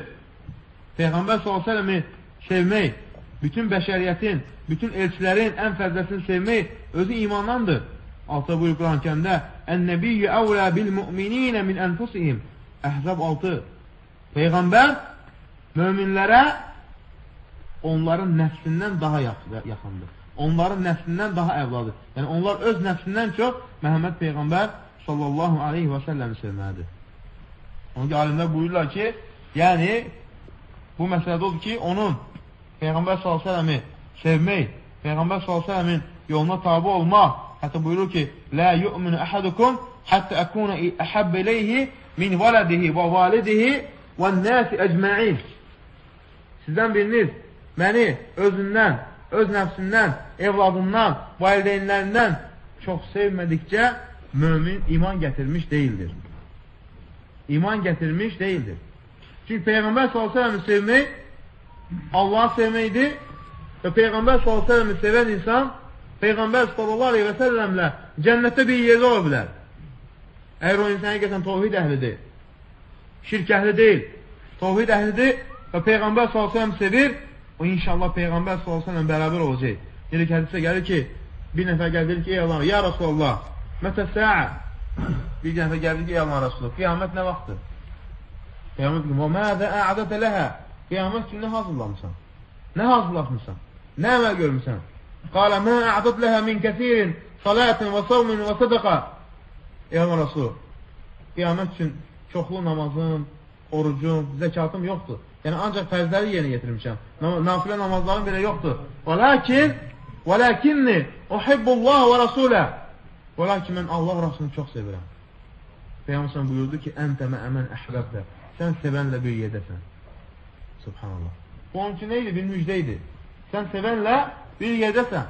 Peyğəmbər s.ə.v-i sevmək, bütün bəşəriyyətin, bütün elçilərin ən fəzləsini sevmək özü imandandır. Altta buyur Quran-ı Kərimdə Ən-nəbiyyü əvlə bil-mü'mininə min ənfusihim. Əhzab 6. Peyğəmbər möminlərə onların nəfsindən daha yaxındır. Onların nəfsindən daha əvladır. Yəni onlar öz nəfsindən çox Məhəmməd Peyğəmbər sallallahu aleyhi və səlləmi sevməlidir. Onun ki, alimlər buyururlar ki, yəni bu məsələdə odur ki, onun Peyğəmbər s.ə.v-i sevmək, Peyğəmbər s.ə.v-in yoluna tabi olmaq, hətta buyurur ki, Lə yu'minu əhədukum həttə əkunə əhəbbə iləyhi min vələdihi və validihi və nəsi əcməin. Sizdən biriniz məni özündən, öz nəfsindən, evladından, valideynlərindən çox sevmədikcə mömin iman gətirmiş deyildir. İman gətirmiş deyildir. Çünki Peyğəmbər s.ə.v-i sevmək Allah'ı sevməkdir və Peyğəmbər s.ə.v-i sevən insan Peyğəmbər s.ə.v-lə cənnətdə bir yerdə ola bilər. Əgər o insan həqiqətən tovhid əhlidir, şirk əhli deyil, tovhid əhlidir və Peyğəmbər s.ə.v sevir, o inşallah Peyğəmbər s.ə.v bərabər olacaq. Dedik, hədisdə gəlir ki, bir nəfər gəlir ki, ey Allah, ya Rasulallah, mətə səə. Bir nəfər gəlir ki, ey Allah Rasulullah, qiyamət nə vaxtdır? Qiyamət ki, və mədə ə'adətə ləhə. Qiyamət üçün nə hazırlamısan? Nə hazırlaşmışsan? Nə əməl görmüsən? Qalə, mə ə'adət ləhə min kəsirin, salatin və savmin və sədəqa. Ey Allah Rasulullah, qiyamət üçün çoxlu namazım, orucum, zəkatım yoxdur. Yəni, ancaq fərzləri yerinə getirmişəm. Nafilə namazlarım belə yoxdur. Vələkinni uhibbullah və rasulə. Vələkin mən Allah Rasulunu çox sevirəm. Peyğəmbər buyurdu ki, əntə mə'əmən əhbəbdə. Sən sevənlə bir yerdəsən. Subhanallah. Bu onun üçün neydi? Bir müjdə idi. Sən sevənlə bir yerdəsən.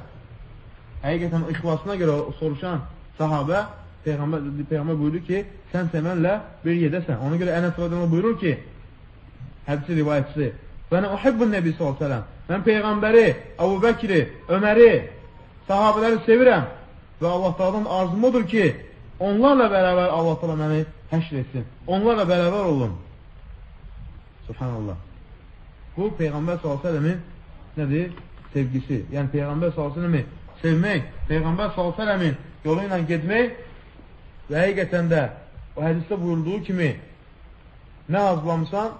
Həqiqətən ixlasına görə soruşan sahabə Peyğəmbər buyurdu ki, sən sevənlə bir yerdəsən. Ona görə Ənəs rədiyallahu anh buyurur ki, hədisi rivayətçisi, "Bənə uhibbun Nəbi sallallahu əleyhi və səlləm." Mən Peyğəmbəri, Əbu Bəkri, Öməri, sahabələri sevirəm və Allah Taala'dan arzum odur ki, onlarla bərabər Allah Taala məni həşr etsin. Onlarla bərabər olun. Subhanallah. Bu Peyğəmbər sallallahu əleyhi və səlləmin nədir? Sevgisi. Yəni Peyğəmbər sallallahu əleyhi və səlləmi sevmək, Peyğəmbər sallallahu əleyhi və səlləmin yolu ilə getmək və həqiqətən də o hədisdə buyurduğu kimi nə hazırlamısan?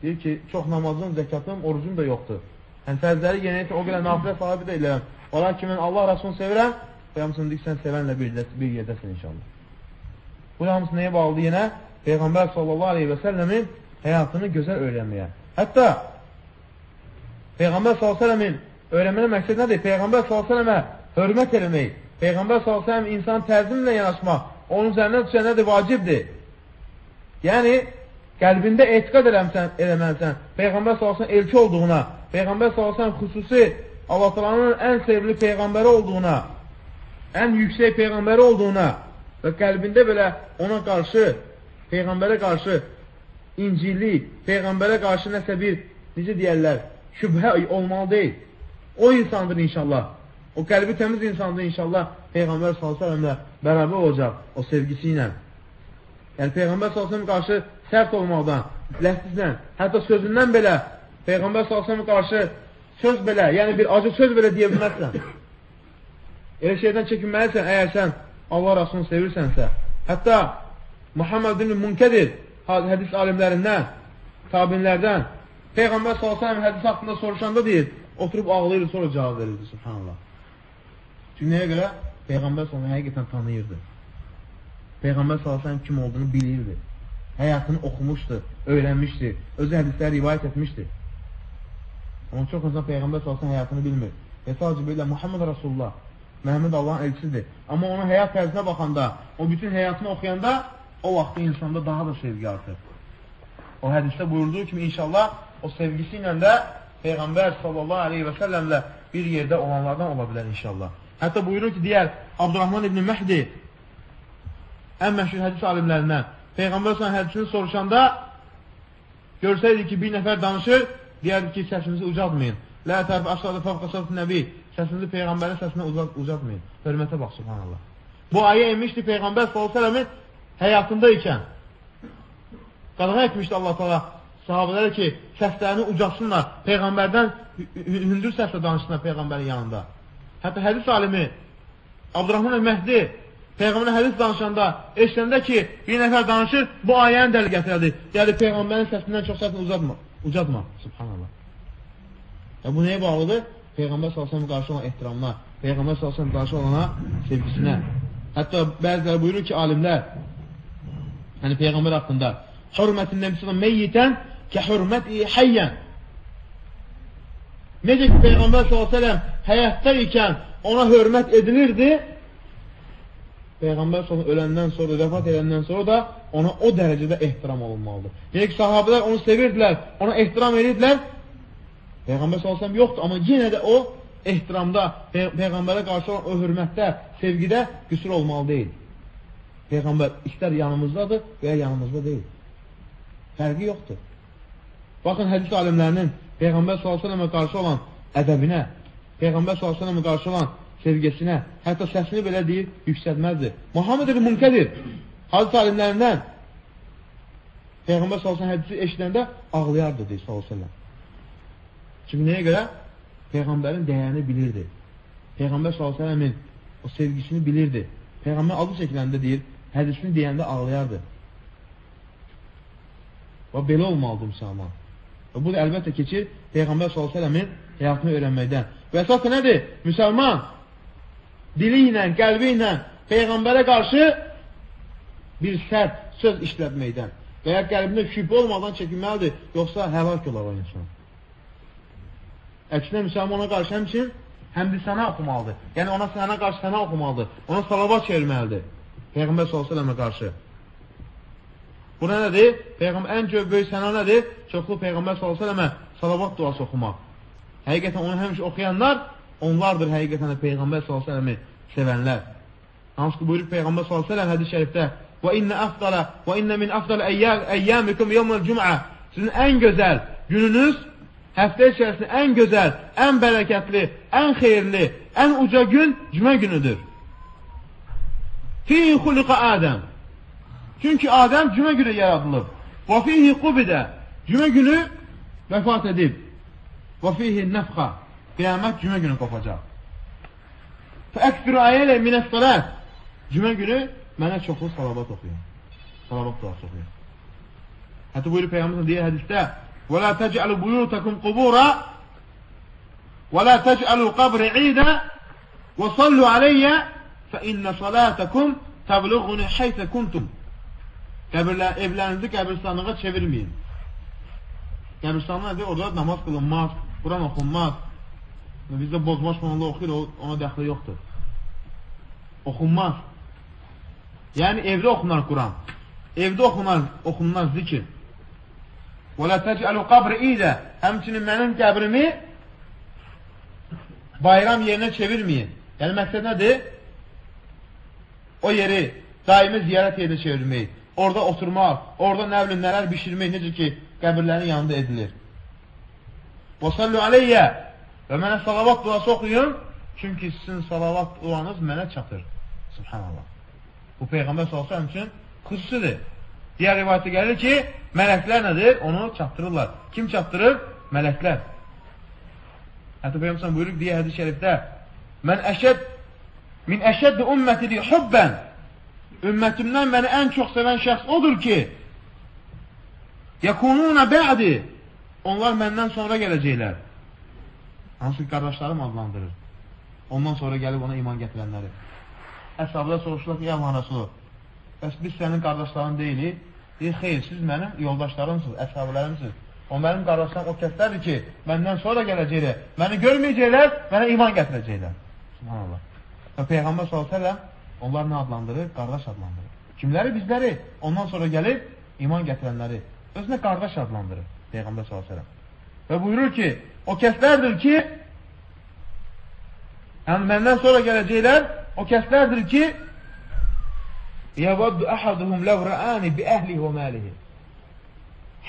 Deyir ki, çox namazım, zəkatım, orucum da yoxdur. Yəni fərzləri yenə o qədər nafilə sahibi də eləyəm. Olar ki, mən Allah Rasulunu sevirəm, Peyğəmbər deyir, sən sevənlə bir yerdəsin inşallah. Bu hamısı nəyə bağlıdır yenə? Peyğəmbər sallallahu aleyhi və səlləmin həyatını gözəl öyrənməyə. Hətta Peyğəmbər sallallahu aleyhi və səlləmin öyrənmənin məqsəd nədir? Peyğəmbər sallallahu aleyhi və səlləmə hörmət eləmək, Peyğəmbər sallallahu aleyhi və səlləm insan təzimlə yanaşmaq, onun üzərinə düşən nədir? Vacibdir. Yəni, qəlbində etiqad eləməlisən, Peyğəmbər sallallahu aleyhi və səlləm elçi olduğuna, Peyğəmbər sallallahu aleyhi və səlləm xüsusi Allah Taala'nın ən sevimli peyğəmbəri olduğuna, ən yüksək peyğəmbəri olduğuna və qəlbində belə ona qarşı, peyğəmbərə qarşı İncillik, peyğəmbərə qarşı nəsə bir, necə deyərlər, şübhə olmalı deyil. O insandır inşallah. O qəlbi təmiz insandır inşallah. Peyğəmbər s.ə.v. bərabər olacaq o sevgisi ilə. Yəni, Peyğəmbər s.ə.v. qarşı sərt olmaqdan, ləhsizlə, hətta sözündən belə, Peyğəmbər s.ə.v. qarşı söz belə, yəni bir acı söz belə deyə bilməzsən. Elə şeydən çəkinməlisən, əgər sən Allah Rasulunu sevirsənsə. Hətta Muhammed ibn Munkedir, hədis alimlərindən, tabinlərdən, Peyğəmbər s.ə.v. hədis haqqında soruşanda deyir, oturub ağlayırdı, sonra cavab verirdi, subhanallah. Çünki nəyə görə? Peyğəmbər s.ə.v. həqiqətən tanıyırdı. Peyğəmbər s.ə.v. kim olduğunu bilirdi. Həyatını oxumuşdu, öyrənmişdi, özü hədisləri rivayət etmişdi. Onun çox insan Peyğəmbər s.ə.v. həyatını bilmir. Və sadəcə belə Muhammed Rasulullah, Məhəmməd Allahın elçisidir. Amma onun həyat tərzinə baxanda, o bütün həyatını oxuyanda, o vaxtda insanda daha da sevgi artır. O hədisdə buyurduğu kimi inşallah o sevgisi ilə də Peyğəmbər sallallahu aleyhi və səlləmlə bir yerdə olanlardan ola bilər inşallah. Hətta buyurur ki, deyər Abdurrahman ibn Məhdi, ən məşhur hədis alimlərindən, Peyğəmbər sallallahu hədisini soruşanda görsəydi ki, bir nəfər danışır, deyərdi ki, səsinizi ucatmayın. Lə tərfi aşağıda fəvqə səhv nəbi, səsinizi Peyğəmbərin səsinə ucatmayın. Hörmətə bax, subhanallah. Bu ayə inmişdi Peyğəmbər s.ə.v. həyatında ikən. Qadağan etmişdi Allah Teala sahabələrə ki, səslərini ucatsınlar, Peyğəmbərdən hündür səslə danışsınlar Peyğəmbərin yanında. Hətta hədis alimi Abdurrahman Məhdi Peyğəmbərin hədis danışanda, eşləndə ki, bir nəfər danışır, bu ayəni dəli gətirədir. Yəni, Peyğəmbərin səsindən çox səsini ucatma. Subhanallah. Bu nəyə bağlıdır? Peyğəmbər s.ə.v. qarşı olan ehtiramına, Peyğəmbər s.ə.v. qarşı olana sevgisinə. Hətta bəziləri buyurur ki, alimlər, yəni Peyğəmbər haqqında, hürmətin nəbisələ meyyitən ki, hürmət-i həyyən. Necə ki, Peyğəmbər s.ə.v. həyatda ikən ona hörmət edilirdi, Peyğəmbər s.ə.v. öləndən sonra, vəfat edəndən sonra da ona o dərəcədə ehtiram olunmalıdır. Yəni ki, sahabələr onu sevirdilər, ona ehtiram edirdilər, Peyğəmbər s.ə.v. yoxdur, amma yenə də o ehtiramda, Peyğəmbərə qarşı olan o hörmətdə, sevgidə qüsur olmalı deyil. Peyğəmbər istər yanımızdadır və ya yanımızda deyil. Fərqi yoxdur. Baxın, hədis alimlərinin Peyğəmbər s.ə.və qarşı olan ədəbinə, Peyğəmbər s.ə.və qarşı olan sevgisinə, hətta səsini belə deyir, yüksəltməzdir. Muhammed ibn Munkedir, hədis alimlərindən Peyğəmbər s.ə.və hədisi eşidəndə ağlayardı, deyir s.ə.və. Çünki nəyə görə? Peyğəmbərin dəyərini bilirdi. Peyğəmbər s.ə.v-in o sevgisini bilirdi. Peyğəmbər adı çəkiləndə deyir, hədisini deyəndə ağlayardı. Və belə olmalıdır müsəlman. Və bu da əlbəttə keçir Peyğəmbər s.ə.v-in həyatını öyrənməkdən. Və əsas nədir? Müsəlman dili ilə, qəlbi ilə Peyğəmbərə qarşı bir sərt söz işlətməkdən və ya qəlbində şübhə olmadan çəkinməlidir, yoxsa həlak olar o insan. Əksinə müsəlmana qarşı həmçin həmdi sənə oxumalıdır. Yəni ona sənə qarşı sənə oxumalıdır. Ona salavat çevirməlidir. Peyğəmbər s.ə.və qarşı. Bu nədir? Ən böyük sənə nədir? Çoxlu Peyğəmbər s.ə.və salavat duası oxumaq. Həqiqətən onu həmişə oxuyanlar, onlardır həqiqətən də Peyğəmbər s.ə.və sevənlər. Hansı ki buyurur Peyğəmbər s.ə.və hədis şərifdə Və innə min əfdəl əyyəmikum yevməl cümə. Sizin ən gözəl gününüz həftə içərisində ən gözəl, ən bərəkətli, ən xeyirli, ən uca gün cümə günüdür. Fihi xuliqa Adəm. Çünki Adəm cümə günü yaradılıb. Və fihi qubidə. Cümə günü vəfat edib. Və fihi nəfxa. Qiyamət cümə günü qopacaq. Fəəksirü ayələ minəs-salət. Cümə günü mənə çoxlu salavat oxuyun. Salavat duası oxuyun. Hətta buyurur Peyğəmbər deyir hədisdə وَلَا تَجْعَلُوا بُيُوتَكُمْ قُبُورًا وَلَا تَجْعَلُوا قَبْرِ عِيدًا وَصَلُّوا عَلَيَّ فَإِنَّ صَلَاتَكُمْ تَبْلُغُنِ حَيْثَ كُنْتُمْ. Evlərinizi qəbirstanlığa çevirməyin. Qəbirstanlığa nədir? Orada namaz qılınmaz, Quran oxunmaz. Bizdə bozmaş manlı oxuyur, ona dəxli yoxdur. Oxunmaz. Yəni evdə oxunar Quran. Evdə oxunar zikir. وَلَا تَجْعَلُوا قَبْرِ İdə. Həmçinin mənim qəbrimi bayram yerinə çevirməyin. Yəni, məqsəd nədir? O yeri daimi ziyarət yerinə çevirmək, orada oturmaq, orada nə bilim, nələr bişirmək, necə ki, qəbirlərin yanında edilir. Və sallu aleyyə və mənə salavat duası oxuyun, çünki sizin salavat duanız mənə çatır. Subhanallah. Bu Peyğəmbər s.ə.v üçün xüsusidir. Digər rivayətdə gəlir ki, mələklər nədir? Onu çatdırırlar. Kim çatdırır? Mələklər. Hətta Peyğəmbər buyurur, deyə hədis-i şərifdə, min əşəddi ümmətili hubbən, ümmətimdən məni ən çox sevən şəxs odur ki, yəkununa bə'di, onlar məndən sonra gələcəklər. Hansı ki, qardaşlarım adlandırır. Ondan sonra gəlib ona iman gətirənləri. Əshablar soruşurlar ki, Allah Rasulü, bəs biz sənin qardaşların deyilik. Deyir, xeyr, siz mənim yoldaşlarımsınız, əshablərimsiniz. O mənim qardaşlarım o kəslərdir ki, məndən sonra gələcəklər, məni görməyəcəklər, mənə iman gətirəcəklər. Subhanallah. Və Peyğəmbər s.ə.v onlar nə adlandırır? Qardaş adlandırır. Kimləri? Bizləri. Ondan sonra gəlib iman gətirənləri. Özünə qardaş adlandırır Peyğəmbər s.ə.v. Və buyurur ki, o kəslərdir ki, yəni məndən sonra gələcəklər, o kəslərdir ki, yəvaddu əhaduhum ləv rə'ani bi əhlihi və məlihi.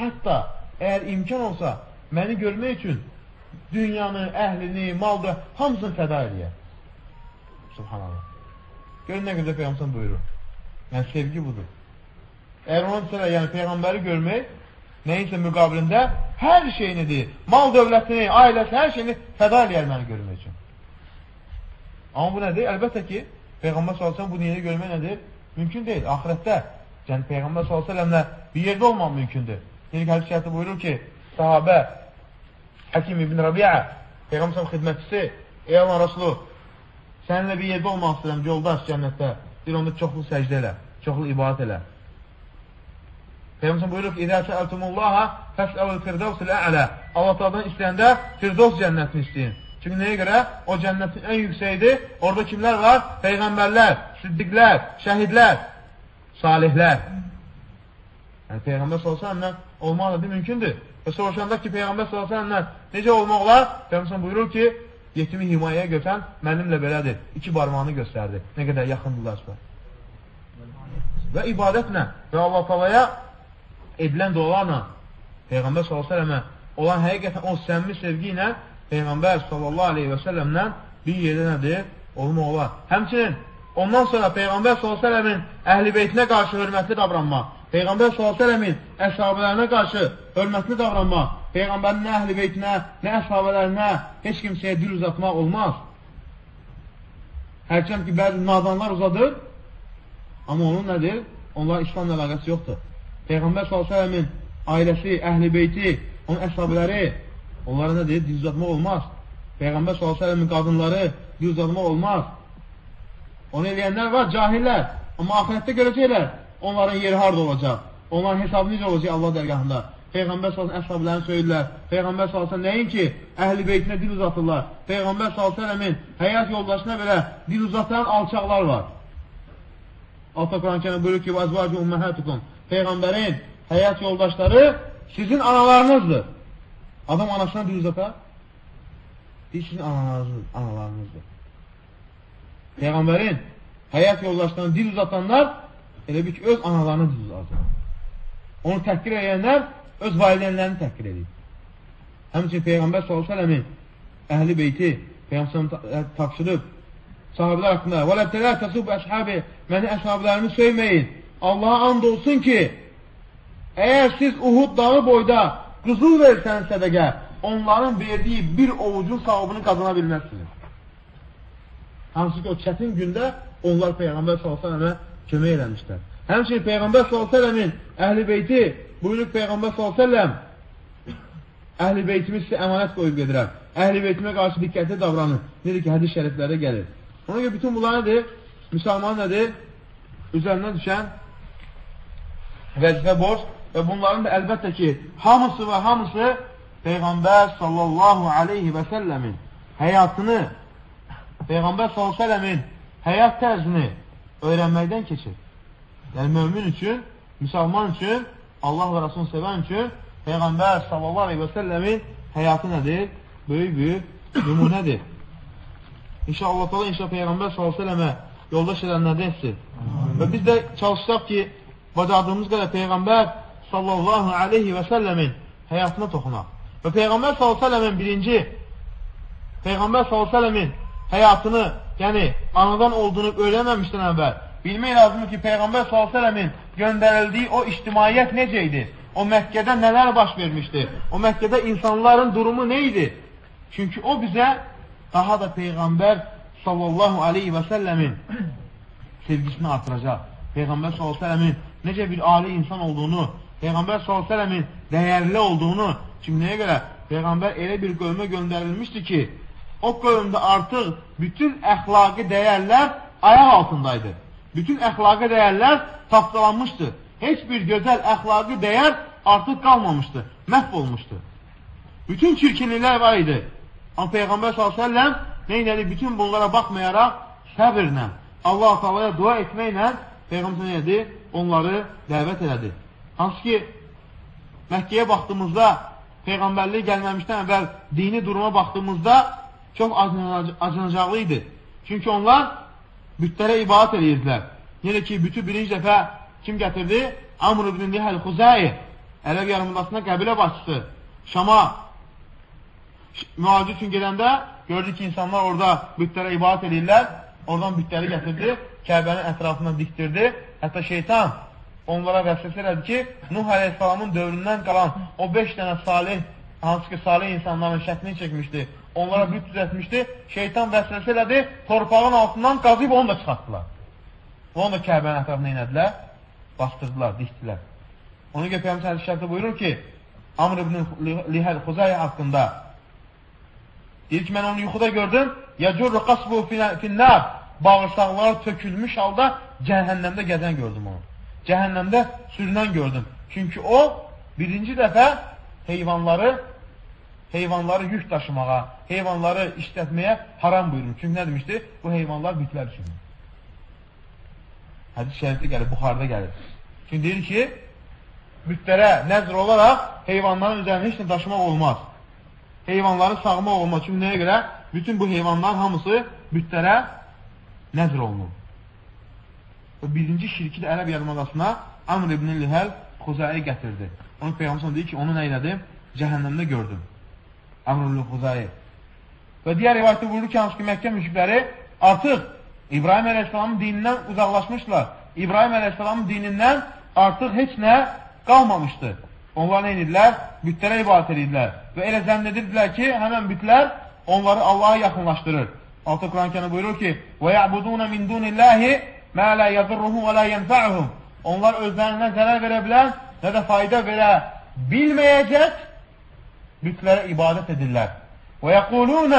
Hətta əgər imkan olsa, məni görmək üçün dünyanı, əhlini, malda hamısını fəda edir. Subhanallah. Görün nə qədər Peyğəmbər buyurur. Yəni sevgi budur. Əgər onun üçün, yəni Peyğəmbəri görmək, nəyinsə müqabilində hər şeyini deyir. Mal dövlətini, ailəsi, hər şeyini fəda edir məni görmək üçün. Amma bu nədir? Əlbəttə ki, Peyğəmbər s.ə.v bu dünyada görmək nədir? Mümkün deyil. Ahirətdə, yəni Peyğəmbər s.ə.v-lə bir yerdə olmaq mümkündür. İlk hədis şəhətdə buyurur ki, sahabə Həkim ibn Rabi'a, Peyğəmbər s.ə.v xidmətçisi, ey Allah Rasulü, səninlə bir yerdə olmaq istəyirəm, yoldaş cənnətdə, bir onda çoxlu səcdə elə, çoxlu ibadət elə. Peyğəmbər buyurur ki, İzə səəltumullaha fəsəvəl firdevsil ə'lə. Allah-Ta'dan istəyəndə Firdevs cənnətini istəyin. Çünki nəyə görə? O cənnətin ən yüksəkdir. Orada kimlər var? Peyğəmbərlər, siddiqlər, şəhidlər, salihlər. Yəni, Peyğəmbər s.ə.v olmaq da mümkündür. Və soruşanda ki, Peyğəmbər s.ə.v necə olmaq olar? Peyğəmbər buyurur ki, yetimi himayəyə götən mənimlə belədir. 2 barmağını göstərdi. Nə qədər yaxındırlar. Və ibadətlə və Allah-Talaya edilən dualarla Peyğəmbər s.ə.və olan həqiqətən o səmimi sevgi ilə Peyğəmbər s.ə.v-lə bir yerdə nədir? Olmaq olar. Həmçinin ondan sonra Peyğəmbər s.ə.v-in əhl-i beytinə qarşı hörmətli davranmaq, Peyğəmbər s.ə.v-in əshabələrinə qarşı hörmətli davranmaq, Peyğəmbərin nə əhl-i beytinə, nə əshabələrinə heç kimsəyə dil uzatmaq olmaz. Hərçənd ki, bəzi nadanlar uzadır, amma onun nədir? Onların İslamla əlaqəsi yoxdur. Peyğəmbər s.ə.v-in ailəsi, əhl-i beyti, onun əshabləri, onlara nədir? Dil uzatmaq olmaz. Peyğəmbər s.ə.v-in qadınları dil uzatmaq olmaz. Onu eləyənlər var, cahillər. Amma ahirətdə görəcəklər, onların yeri harada olacaq. Onların hesabı necə olacaq Allah dərgahında. Peyğəmbər s.ə.v əshablərini söylürlər. Peyğəmbər s.ə.v nəyin ki, əhl-i beytinə dil uzatırlar. Peyğəmbər s.ə.v-in həyat yoldaşına belə dil uzatan alçaqlar var. Altta Quran-ı Kərim buyurur ki, vəzvacı ümməhətukum. Peyğəmbərin həyat yoldaşları sizin analarınızdır. Adam anasına dil uzatar. Sizin analarınızdır. Peyğəmbərin həyat yoldaşlarına dil uzatanlar elə bir ki, öz analarını dil uzatar. Onu təhqir edənlər öz valideynlərini təhqir edir. Həmçinin Peyğəmbər s.ə.v-in əhl-i beyti Peyğəmbər tapşırıb sahabələr haqqında وَلَبْتَلَا تَسُبْ əşhabi məni əshablərimi söyməyin. Allaha and olsun ki, əgər siz Uhud dağı boyda qızıl versəniz sədəqə, onların verdiyi bir ovucun savabını qazana bilməzsiniz. Hansı ki, o çətin gündə onlar Peyğəmbər s.ə.və kömək eləmişlər. Həmçinin Peyğəmbər s.ə.v-in əhl-i beyti buyurub Peyğəmbər s.ə.v əhl-i beytimi sizə əmanət qoyub gedirəm. Əhl-i beytimə qarşı diqqətli davranın. Necə ki, hədis şəriflərə gəlir. Ona görə bütün bunlar nədir? Müsəlman nədir? Üzərinə düşən vəzifə borc və bunların da əlbəttə ki, hamısı və hamısı Peyğəmbər sallallahu aleyhi və səlləmin həyatını, Peyğəmbər sallallahu aleyhi və səlləmin həyat tərzini öyrənməkdən keçir. Yəni, mömin üçün, müsəlman üçün, Allah və Rasulunu sevən üçün Peyğəmbər sallallahu aleyhi və səlləmin həyatı nədir? Böyük nümunədir. İnşallah Peyğəmbər s.ə.və yoldaş edənlərdən etsin. Və biz də çalışsaq ki, bacardığımız qədər Peyğəmbər s.ə.v-in həyatına toxunaq. Və Peyğəmbər s.ə.v-in birinci Peyğəmbər s.ə.v-in həyatını, yəni anadan olduğunu öyrənməmişdən əvvəl bilmək lazımdır ki, Peyğəmbər s.ə.v-in göndərildiyi o ictimaiyyət necə idi? O Məkkədə nələr baş vermişdi? O Məkkədə insanların durumu nə idi? Çünki o bizə daha da Peyğəmbər s.ə.v-in sevgisini artıracaq. Peyğəmbər s.ə.v-in necə bir ali insan olduğunu, Peyğəmbər s.ə.v-in dəyərli olduğunu, çünki nəyə görə? Peyğəmbər elə bir qövmə göndərilmişdi ki, o qövmdə artıq bütün əxlaqi dəyərlər ayaq altındaydı. Bütün əxlaqi dəyərlər tapdalanmışdı. Heç bir gözəl əxlaqi dəyər artıq qalmamışdı, məhv olmuşdu. Bütün çirkinliklər var idi. Amma Peyğəmbər s.ə.v neynədi? Bütün bunlara baxmayaraq səbirlə, Allah-u Teala'ya dua etməklə Peyğəmbər nədir? Onları dəvət elədi. Hansı ki, Məkkəyə baxdığımızda, Peyğəmbərliyi gəlməmişdən əvvəl dini duruma baxdığımızda çox acınacaqlı idi. Çünki onlar bütlərə ibadət edirdilər. Yenə ki, bütü birinci dəfə kim gətirdi? Amr ibn Lihəl Xuzai, Ərəb yarımadasına qəbilə başçısı, Şama mühacir üçün gedəndə gördü ki, insanlar orada bütlərə ibadət edirlər. Oradan bütləri gətirdi, Kəbənin ətrafından diktirdi. Hətta şeytan onlara vəsvəsə elədi ki, Nuh Aleyhisselamın dövründən qalan o 5 dənə salih, hansı ki salih insanların şəklini çəkmişdi, onlara büt düzətmişdi. Şeytan vəsvəsə elədi, torpağın altından qazıyıb onu da çıxartdılar. Onu da Kəbənin ətrafına inədilər, bastırdılar, dikdilər. Onun görə Peyğəmbər hədis-i buyurur ki, Amr ibn Lihəl Xuzai haqqında deyir ki, mən onu yuxuda gördüm, yəcurru qasbu finnar, bağırsaqları tökülmüş halda cəhənnəmdə gəzən gördüm onu. Cəhənnəmdə sürünən gördüm. Çünki o, birinci dəfə heyvanları yük daşımağa, heyvanları işlətməyə haram buyurur. Çünki nə demişdi? Bu heyvanlar bütlər üçün. Hədis şərifdə gəlir, Buxarıda gəlir. Çünki deyir ki, bütlərə nəzr olaraq heyvanların üzərində heç nə daşımaq olmaz. Heyvanları sağmaq olmaz. Çünki nəyə görə? Bütün bu heyvanların hamısı bütlərə nəzr olunur. Birinci şirki də Ərəb yarımadasına Amr ibn Lihəl Xuzai gətirdi. Onun Peyğəmbər deyir ki, onu nə elədim? Cəhənnəmdə gördüm. Amr ibn Xuzai. Və digər rivayətdə buyurur ki, hansı ki, Məkkə müşrikləri artıq İbrahim Əleyhisselamın dinindən uzaqlaşmışlar. İbrahim Əleyhisselamın dinindən artıq heç nə qalmamışdı. Onlar nə edirlər? Bütlərə ibadət edirlər. Və elə zənn edirdilər ki, həmən bütlər onları Allaha yaxınlaşdırır. Altı Quran-Kərimdə buyurur ki, وَيَعْبُدُونَ مِنْ دُونِ اللّٰهِ مَا لَا يَضُرُّهُمْ وَلَا يَنْفَعُهُمْ Onlar özlərindən zərər verə bilən, nə də fayda verə bilməyəcək bütlərə ibadət edirlər. وَيَقُولُونَ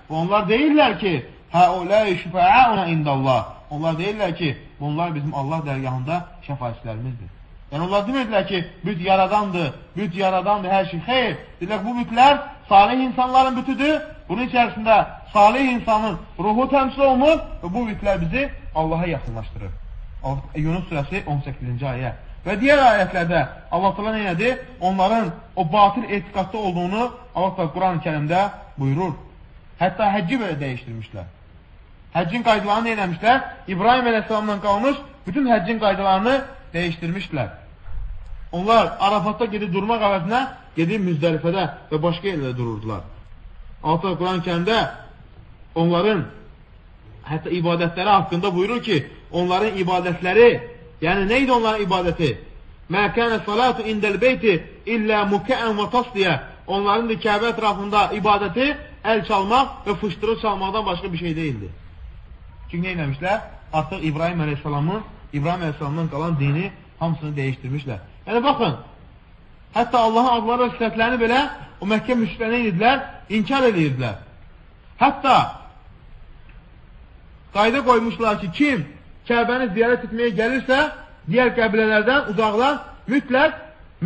Onlar deyirlər ki, هَؤُلَاءِ شُفَعَاءُنَا اِنْدَ اللّٰهِ Onlar deyirlər ki, bunlar bizim Allah dərgahında şəfaətçilərimizdir. Yəni onlar demirlər ki, büt yaradandır, hər şey. Xeyr, deyirlər bu bütlər salih insanların bütüdür. Bunun içərisində salih insanın ruhu təmsil olunur və bu bütlər bizi Allaha yaxınlaşdırır. Yunus surəsi 18-ci ayə. Və digər ayətlərdə Allah təala nə edir? Onların o batil etiqadda olduğunu Allah təala Quran-ı Kərimdə buyurur. Hətta həcci belə dəyişdirmişlər. Həccin qaydalarını nə eləmişlər? İbrahim Əleyhisselamdan qalmış bütün həccin qaydalarını dəyişdirmişlər. Onlar Arafatda gedib durmaq əvəzinə gedib Müzdəlifədə və başqa yerlərdə dururdular. Altı Quran-ı Kərimdə onların hətta ibadətləri haqqında buyurur ki, onların ibadətləri, yəni neydi onların ibadəti? Mə kənə salatu indəl beyti illə mükəən və tasliyə. Onların da Kəbə ətrafında ibadəti əl çalmaq və fışdırıq çalmaqdan başqa bir şey deyildi. Çünki nə eləmişlər? Artıq İbrahim Əleyhisselamdan qalan dini hamısını dəyişdirmişlər. Yəni baxın, hətta Allahın adları və sifətlərini belə o Məkkə müşriklərinə edirlər, inkar edirdilər. Hətta qayda qoymuşlar ki, kim Kəbəni ziyarət etməyə gəlirsə, digər qəbilələrdən uzaqlar mütləq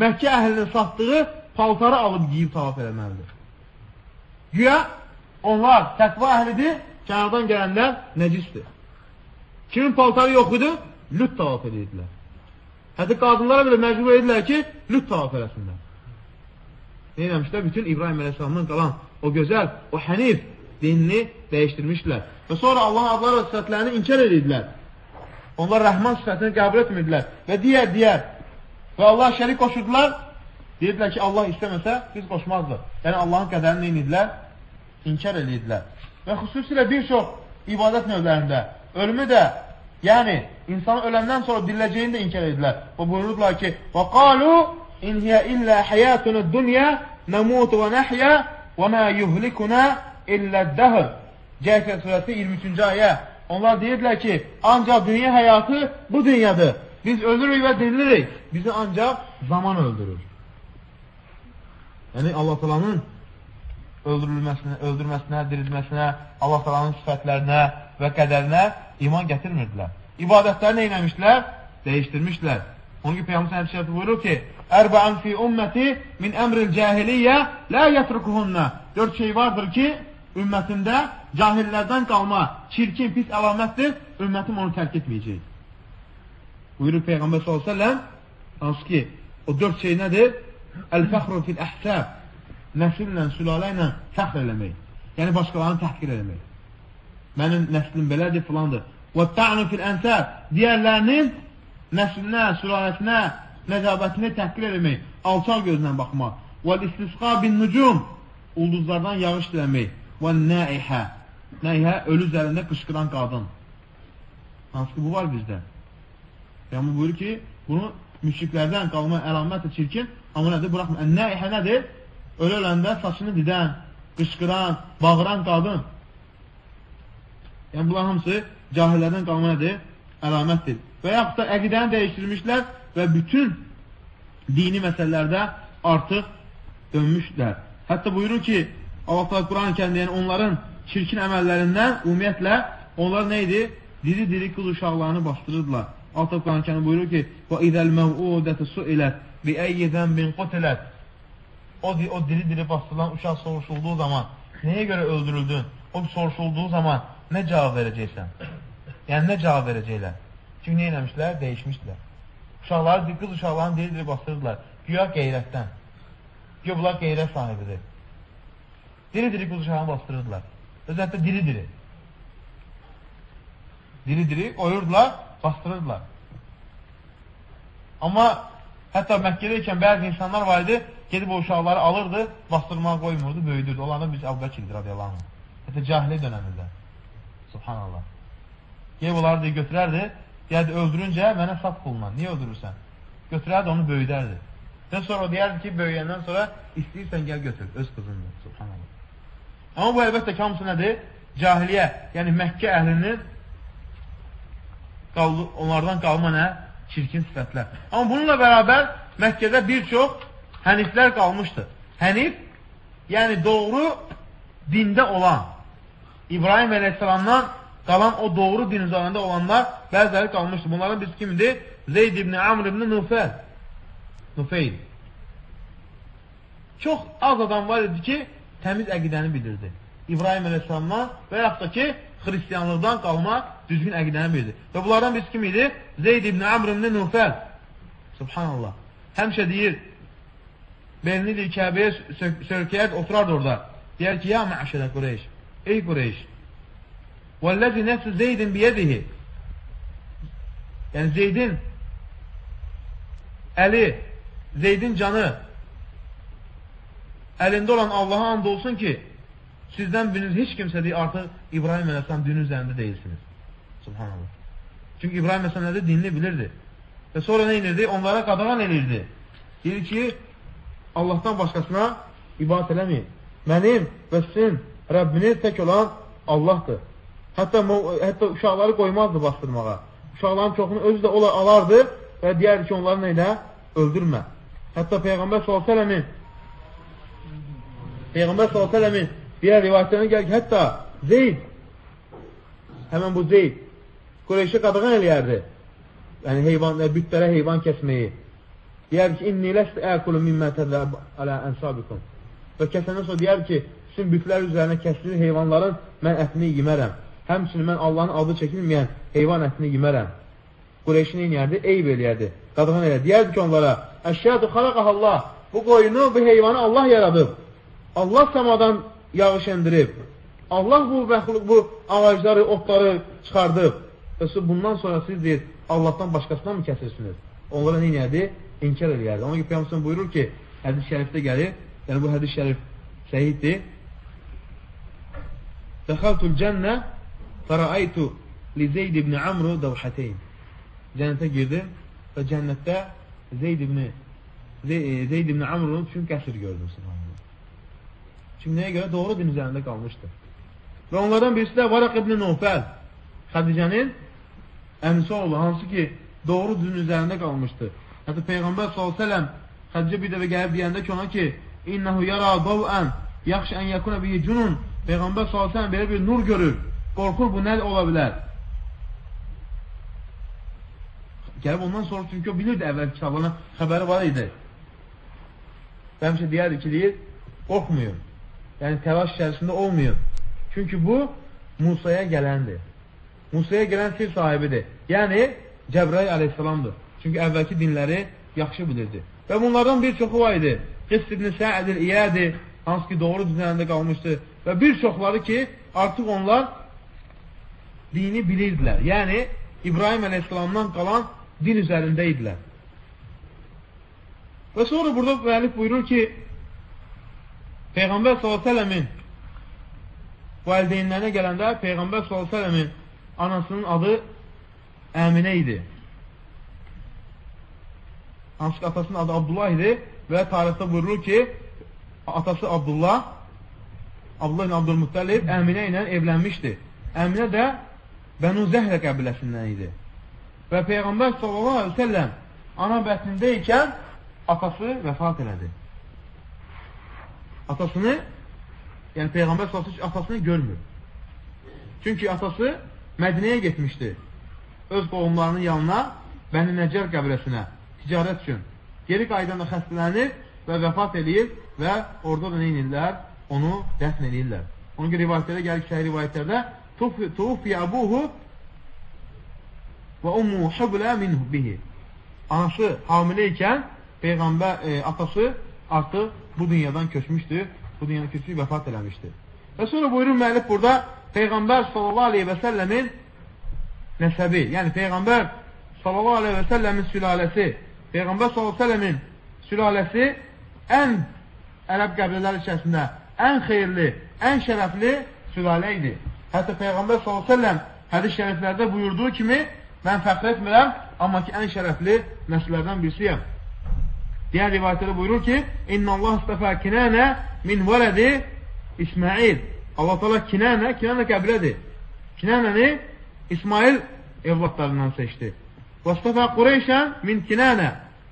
Məkkə əhlinin satdığı paltarı alıb giyib tavaf eləməlidir. Güya onlar təqva əhlidir, kənardan gələnlər nəcisdir. Kimin paltarı yox idi? Lüt tavaf edirdilər. Hətta qadınlara belə məcbur edirlər ki, lüt tavaf eləsinlər. Nə eləmişlər? Bütün İbrahim Əleyhisselamdan qalan o gözəl, o hənif, dinini dəyişdirmişdilər. Və sonra Allahın adları və sifətlərini inkar edirdilər. Onlar Rəhman sifətini qəbul etmirdilər və digər. Və Allah şərik qoşurdular. Deyirdilər ki, Allah istəməsə biz qoşmazdıq. Yəni Allahın qədərini neyirdilər? İnkar edirdilər. Və xüsusilə bir çox ibadət növlərində ölümü də, yəni insanın öləndən sonra diriləcəyini də inkar edirlər. Və buyururlar ki, وَقَالُوا اِنْ هِيَ إِلَّا حَيَاتُنَا الدُّنْيَا نَمُوتُ وَنَحْيَا وَمَا يُهْلِكُنَا إِلَّا الدَّهْرِ Cəhət surəsi 23-cü ayə. Onlar deyirdilər ki, ancaq dünya həyatı bu dünyadır. Biz ölürük və dirilirik. Bizi ancaq zaman öldürür. Yəni Allah Taala'nın öldürməsinə, dirilməsinə, Allah Taala'nın sifətlərinə və qədərinə iman gətirmirdilər. İbadətləri nə eləmişdilər? Dəyişdirmişdilər. Onun ki, Peyğəmbər hədisə buyurur ki, Ərba'an fi ümməti min əmril cahiliyyə la yetrukuhunna. 4 şey vardır ki, ümmətimdə cahillərdən qalma, çirkin, pis əlamətdir, ümmətim onu tərk etməyəcək. Buyurur Peyğəmbər s.ə.v. Hansı ki, o 4 şey nədir? Əl-fəxru fil-əhsəb. Nəsillə, sülalə ilə fəxr eləmək. Yəni, başqalarını təhqir eləmək. Mənim nəslim belədir, filandır. Və-ta'nu fil-ənsəb. Digərlərinin nəslinə, sülaləsinə, nəcabətinə təhqir eləmək. Alçaq gözlə baxmaq. Və-istisqa bin-nucum. Ulduzlardan yağış diləmək. Və-nəihə. Nəihə, ölü üzərində qışqıran qadın. Hansı ki, bu var bizdə. Yəni, buyurur ki, bunu müşriklərdən qalma əlamətlə çirkin, amma nədir? Buraxma. Nəihə nədir? Ölü öləndə saçını didən, qışqıran, bağıran qadın. Yəni, bunlar hamısı cahillərdən qalma nədir? Əlamətdir. Və yaxud da əqidəni dəyişdirmişlər və bütün dini məsələlərdə artıq dönmüşlər. Hətta buyurur ki, Allah Quran-ı Kərimdə, yəni onların çirkin əməllərindən ümumiyyətlə onlar nə idi? Diri-diri qız uşaqlarını bastırırdılar. Allah Quran-ı Kərimdə buyurur ki, وَإِذَا الْمَوْعُودَةُ سُئِلَتْ بِأَيِّ ذَنْبٍ قُتِلَتْ O diri-diri bastırılan uşaq soruşulduğu zaman, nəyə görə öldürüldün? O soruşulduğu zaman nə cavab verəcəksən? Yəni, nə cavab verəcəklər? Çünki nə eləmişlər? Dəyişmişdilər. Qız uşaqlarını diri-diri bastırdılar. Güya qeyrətdən. Güya bunlar qeyrət sahibidir. Diri-diri qız uşağını bastırırdılar. Özəldə diri-diri. Diri-diri oyurdular, bastırırdılar. Amma hətta Məkkədə ikən bəzi insanlar var idi, gedib o uşaqları alırdı, bastırmağa qoymurdu, böyüdürdü. Onlardan biz Əbu Bəkir radiyallahu anh. Hətta cahili dönəmizdə. Subhanallah. Gəlib onları götürərdi, deyərdi, öldürüncə mənə sat puluna. Niyə öldürürsən? Götürərdi, onu böyüdərdi. Və sonra deyərdi ki, böyüyəndən sonra istəyirsən gəl götür, öz qızındır. Subhanallah. Amma bu əlbəttə ki, hamısı nədir? Cahiliyə, yəni Məkkə əhlinin onlardan qalma nə? Çirkin sifətlər. Amma bununla bərabər Məkkədə bir çox həniflər qalmışdır. Hənif, yəni doğru dində olan, İbrahim əleyhissalamdan qalan o doğru din üzərində olanlar bəziləri qalmışdır. Bunların birisi kimdir? Zeyd ibn Amr ibn Nufeyl. Çox az adam var idi ki, təmiz əqidəni bilirdi. İbrahim əleyhissalamdan və yaxud da ki, xristiyanlıqdan qalma düzgün əqidəni bilirdi. Və bunlardan birisi kim idi? Zeyd ibn Amr ibn Nufeyl. Subhanallah. Həmişə deyir, belini deyir, Kəbəyə sökəyər, oturardı orada. Deyər ki, ya məşədə Qureyş, ey Qureyş, vəlləzi nəfsi Zeydin biyədihi. Yəni, Zeydin əli, Zeydin canı əlində olan Allaha and olsun ki, sizdən biriniz heç kimsə deyir, artıq İbrahim əleyhissalam dinin üzərində deyilsiniz. Subhanallah. Çünki İbrahim əleyhissalam nədir? Dinini bilirdi. Və sonra nə inirdi? Onlara qadağan edirdi. Deyir ki, Allahdan başqasına ibadət eləməyin. Mənim və sizin Rəbbiniz tək olan Allahdır. Hətta uşaqları qoymazdı bastırmağa. Uşaqların çoxunu özü də alardı və deyərdi ki, onları nə ilə? Öldürmə. Hətta Peyğəmbər s.ə.v-in bir rivayətlərine gəlir ki, hətta Zeyd, həmən bu Zeyd, Qureyşə qadağan eləyərdi. Yəni, bütlərə heyvan kəsməyi. Deyər ki, inni ləst əkulu mimmə tədlə alə ənsabikum. Və kəsəndən sonra deyər ki, sizin bütlər üzərinə kəsdiyi heyvanların mən ətini yemərəm. Həmçinin mən Allahın adı çəkilməyən heyvan ətini yemərəm. Qureyşi nə eləyərdi? Eyb eləyərdi. Qadağan eləyərdi. Deyərdi ki, onlara, əşyədu xalaqəhəllah. Bu qoyunu, bu heyvanı Allah yaradıb. Allah səmadan yağış endirib. Allah bu ağacları, otları çıxardıb. Və bundan sonra siz deyir, Allahdan başqasından mı kəsirsiniz? Onlara nə edirdi? İnkar edirdi. Ona ki, Peyğəmbər buyurur ki, hədis şərifdə gəlir, yəni bu hədis şərif səhiddir. Dəxaltul cənnə fərəaytu li Zeyd ibn Amru davhəteyn. Cənnətə girdim və cənnətdə Zeyd ibn Amrun üçün qəsr gördüm. Çünki nəyə görə? Doğru din üzərində qalmışdı. Və onlardan birisi də Varaq ibn Nufəl, Xədicənin əmisi oğlu, hansı ki, doğru din üzərində qalmışdı. Hətta Peyğəmbər s.ə.v Xədicə bir dəfə gəlib deyəndə ki, ona ki, İnnəhu yara davən, yaxşı ən yakuna bihi cunun. Peyğəmbər s.ə.v belə bir nur görür. Qorxur, bu nə ola bilər? Gəlib ondan sonra çünki o bilirdi əvvəl kitablarına xəbəri var idi. Və həmişə deyərdi ki, deyir, qorxmuyor. Yəni təlaş içərisində olmuyor. Çünki bu Musaya gələndir. Musaya gələn sir sahibidir. Yəni Cəbrail aleyhissalamdır. Çünki əvvəlki dinləri yaxşı bilirdi. Və bunlardan bir çoxu var idi. Qıs ibn Sə'd el-İyədi, hansı ki doğru düzənində qalmışdı. Və bir çoxları ki artıq onlar dini bilirdilər. Yəni İbrahim aleyhissalamdan qalan din üzərində idilər. Və sonra burada müəllif buyurur ki, Peyğəmbər s.ə.v-in valideynlərinə gələndə Peyğəmbər s.ə.v-in anasının adı Əminə idi. Hansı ki atasının adı Abdullah idi və tarixdə buyurulur ki, atası Abdullah ibn Abdülmuttəlib Əminə ilə evlənmişdi. Əminə də Bənu Zəhrə qəbiləsindən idi. Və Peyğəmbər s.ə.v ana bətnində ikən atası vəfat elədi. Atasını, yəni Peyğəmbər s.ə.v atasını görmür. Çünki atası Mədinəyə getmişdi. Öz qohumlarının yanına, Bəni Nəcər qəbiləsinə, ticarət üçün. Geri qaydanda xəstələnir və vəfat edir və orada da neynirlər? Onu dəfn edirlər. Onun ki, rivayətlərdə gəlir, səhih rivayətlərdə Tuğfiyə əbuhu və ummu hublə minhu bihi. Anası hamilə ikən Peyğəmbər, atası artıq bu dünyadan köçmüşdür. Bu dünyadan köçmüş, vəfat eləmişdir. Və sonra buyurur müəllif burada Peyğəmbər s.a.v-in nəsəbi, yəni Peyğəmbər s.a.v-in sülaləsi, Peyğəmbər s.a.v-in sülaləsi ən ərəb qəbilələr içərisində ən xeyirli, ən şərəfli sülalə idi. Hətta Peyğəmbər s.a.v hədis şəriflərdə buyurduğu kimi mən fəxr etmirəm, amma ki ən şərəfli nəsillərdən birisiyəm. Diğer rivayətlərdə buyurur ki, İnna Allah istəfə Kinənə min vələdi İsmail. Allah Teala Kinənə qəbilədir. Kinənəni İsmail evlatlarından seçdi. Vəstəfə Qureyşən min Kinənə.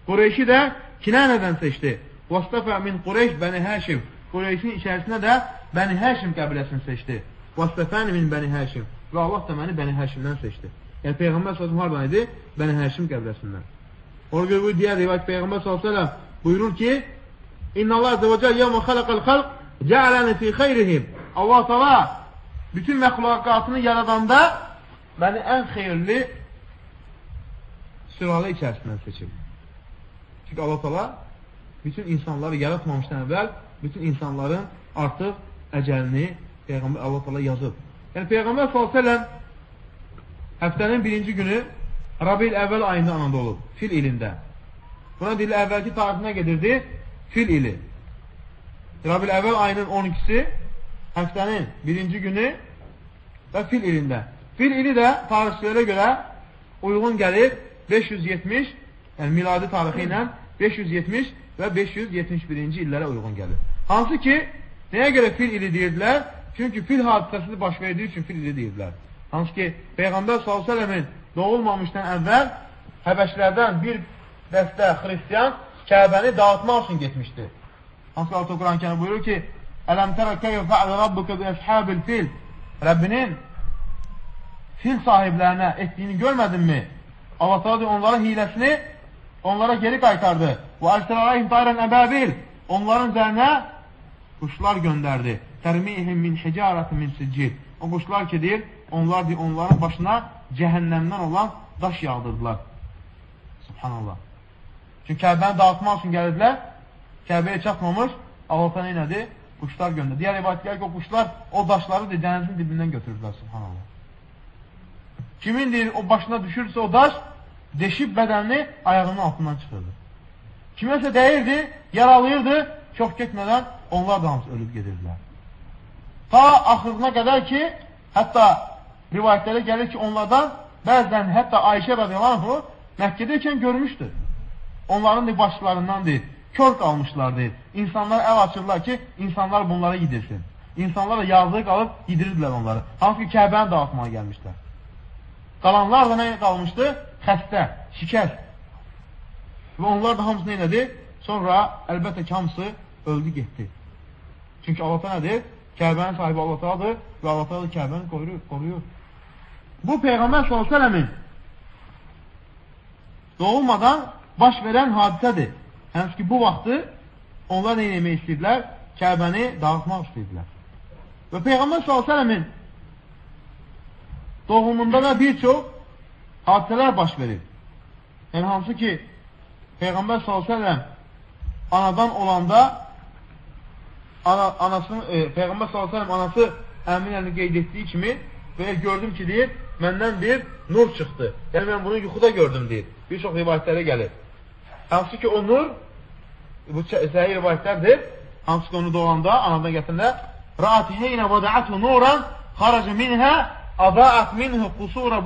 Qureyşi də Kinənədən seçdi. Vəstəfə min Qureyş Bəni Həşim. Qureyşin içərisində də Bəni Həşim qəbiləsini seçdi. Vəstəfəni min Bəni Həşim. Və Allah da məni Bəni Həşimdən seçdi. Yəni Peyğəmbər s.ə.v hardan idi? Bəni Həşim qəbiləsindən. Ona görə bu digər rivayət Peyğəmbər s.ə.v buyurur ki, İnna Allah azə və cəl yevmə xaləqəl xalq cəələni fi xeyrihim. Allah Teala bütün məxluqatını yaradanda məni ən xeyirli sülalə içərisindən seçib. Çünki Allah Teala bütün insanları yaratmamışdan əvvəl bütün insanların artıq əcəlini Peyğəmbər Allah Teala yazıb. Yəni Peyğəmbər s.ə.v həftənin birinci günü Rabi'l əvvəl ayında anada olub, fil ilində. Buna deyil, əvvəlki tarixinə gedirdi, fil ili. Rabi'l əvvəl ayının 12-si, həftənin birinci günü və fil ilində. Fil ili də tarixçilərə görə uyğun gəlir 570, yəni miladi tarixi ilə 570 və 571-ci illərə uyğun gəlir. Hansı ki, nəyə görə fil ili deyirdilər? Çünki fil hadisəsini baş verdiyi üçün fil ili deyirdilər. Hansı ki, Peyğəmbər s.ə.v-in doğulmamışdan əvvəl Həbəşlərdən bir dəstə xristiyan Kəbəni dağıtmaq üçün getmişdi. Hansı Allah Quran-Kərimdə buyurur ki, Ələm tərə keyfə fə'lə rabbuka bi əshabil fil. Rəbbinin fil sahiblərinə etdiyini görmədinmi? Allah Teala onların hiləsini onlara geri qaytardı. Və ərsələrəyim tayrən əbəbil. Onların üzərinə quşlar göndərdi. Tərmihim min hicarətin min siccil. O quşlar ki deyir, onların başına cəhənnəmdən olan daş yağdırdılar. Subhanallah. Çünki Kəbəni dağıtmaq üçün gəlirdilər. Kəbəyə çatmamış, Allah Teala nədir? quşlar göndərir. Digər rivayət gəlir ki, o quşlar o daşları dənizin dibindən götürürlər, subhanallah. Kimin deyir, o başına düşürsə o daş, deşib bədənini ayağının altından çıxırdı. Kiməsə dəyirdi, yaralayırdı, çox getmədən onlar da hamısı ölüb gedirdilər. Ta axırına qədər ki, hətta rivayətlərə gəlir ki, onlardan bəzən hətta Ayşə radiyallahu Məkkədəykən görmüşdü. Onların başlarından deyir, kör qalmışlar deyir. İnsanlar əl açırlar ki, insanlar bunları yedirsin. İnsanlar da yazığı qalıb yedirirlər onları. Hansı ki, Kəbəni dağıtmağa gəlmişlər. Qalanlar da nə qalmışdı? Xəstə, şikəst. Və onlar da hamısı neynədir? Sonra əlbəttə ki, hamısı öldü, getdi. Çünki Allah nədir? Kəbənin sahibi Allah-Teala'dır və Allah-Teala Kəbəni qoruyur. Bu Peyğəmbər s.ə.v-in doğulmadan baş verən hadisədir. Həmçə ki, bu vaxtı onlar nə eləmək istəyirlər? Kəbəni dağıtmaq istəyirlər. Və Peyğəmbər s.ə.v-in doğumunda da bir çox hadisələr baş verir. Yəni, hansı ki, Peyğəmbər s.ə.v anadan olanda Peyğəmbər s.ə.v anası əmin əlini qeyd etdiyi kimi və gördüm ki, deyir, məndən bir nur çıxdı. Yəni, mən bunu yuxuda gördüm, deyir. Bir çox rivayətlərə gəlir. Hansı ki, o nur, bu səhih rivayətlərdir, hansı ki, onu doğanda, anadan gətirində, Ra'ati heynə vada'atu nuran, xaraca minhə, ada'at minhə qusura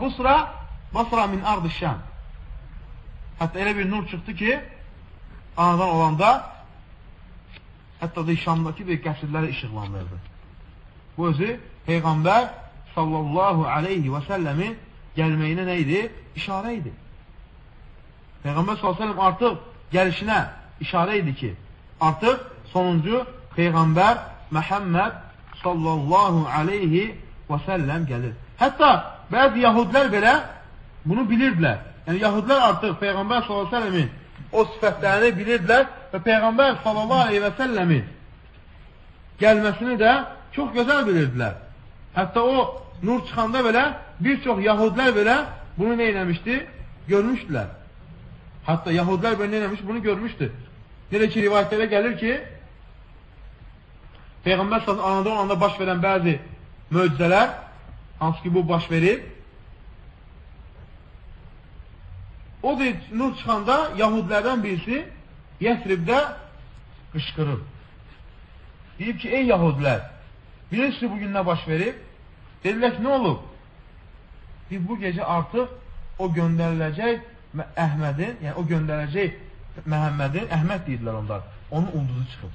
basra min ardı şəm. Hətta elə bir nur çıxdı ki, anadan olanda, hətta da Şamdakı bir qəsrləri işıqlandırdı. Bu özü, Peyğəmbər sallallahu aleyhi və səlləmin gəlməyinə nə idi? İşarə idi. Peyğəmbər sallallahu aleyhi və səlləm artıq gəlişinə işarə idi ki, artıq sonuncu Peyğəmbər Məhəmməd sallallahu aleyhi və səlləm gəlir. Hətta bəzi yahudlər belə bunu bilirdilər. Yəni, yahudlər artıq Peyğəmbər sallallahu aleyhi və səlləmin o sifətlərini bilirdilər və Peyğəmbər sallallahu aleyhi və səlləmin gəlməsini də çox gözəl bilirdilər. Hətta o nur çıxanda belə bir çox yahudlər belə bunu nə eləmişdi? Görmüşdülər. Hətta yahudlər belə nə eləmiş? Bunu görmüşdü. Necə ki, rivayətlərə gəlir ki, Peyğəmbər sallallahu anada olanda baş verən bəzi möcüzələr, hansı ki, bu baş verir, o da nur çıxanda yahudlərdən birisi Yəsribdə qışqırır. Deyib ki, ey yahudlər, bilirsiniz bugün nə baş verib? Dedilər ki, nə olub? Deyib, bu gecə artıq o göndəriləcək Əhmədin, yəni o göndərəcək Məhəmmədin, Əhməd deyirlər onlar, onun ulduzu çıxıb.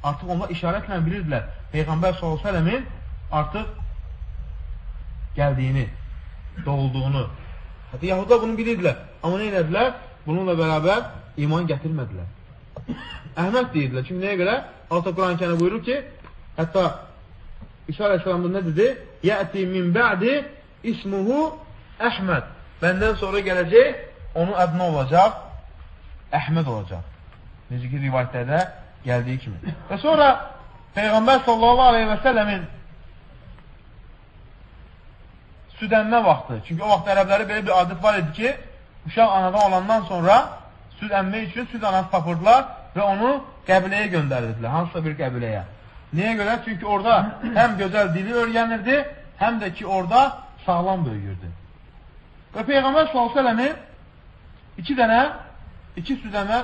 Artıq onlar işarətlə bilirdilər Peyğəmbər s.ə.v-in artıq gəldiyini, doğulduğunu. Hətta yahudlar bunu bilirdilər. Amma nə elədilər? Bununla bərabər iman gətirmədilər. Əhməd deyirdilər. Çünki nəyə görə? Allah Quran-ı Kərimdə buyurur ki, hətta İsa Aleyhisselam'da nə dedi? Yəti min bə'di ismuhu Əhməd. Bəndən sonra gələcək, onun adına olacaq, Əhməd olacaq. Necə ki, rivayətlərdə gəldiyi kimi. Və sonra Peyğəmbər sallallahu aleyhi və səlləmin südənmə vaxtı. Çünki o vaxt ərəbləri belə bir adət var idi ki, uşaq anadan olandan sonra süd əmmək üçün süd anası tapırdılar və onu qəbiləyə göndərirdilər. Hansısa bir qəbiləyə. Niyə görə? Çünki orada həm gözəl dili öyrənirdi, həm də ki, orada sağlam böyüyürdü. Və Peyğəmbər s.ə.v-in iki südəmə,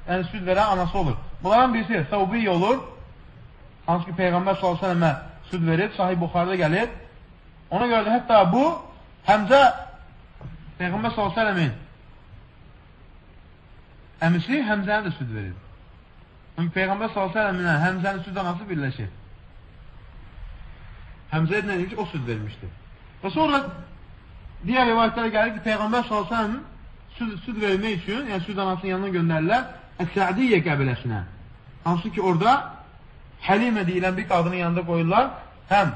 yəni süd verən anası olur. Bunların birisi Səubiyyə olur. Hansı ki, Peyğəmbər s.ə.və süd verir, Sahih Buxarıda gəlir. Ona görə də hətta bu, Həmzə Peyğəmbər s.ə.v-in əmisi Həmzəni də süd verir. Çünki Peyğəmbər s.ə.v-in Həmzənin süd anası birləşir. Həmzəyə nə demiş? O süd vermişdir. Və sonra digər rivayətlərə gəlir ki, Peyğəmbər s.ə.v süd vermək üçün, yəni süd anasının yanına göndərirlər Əs-Sə'diyyə qəbiləsinə. Hansı ki, orada Həlimə deyilən bir qadının yanında qoyurlar, həm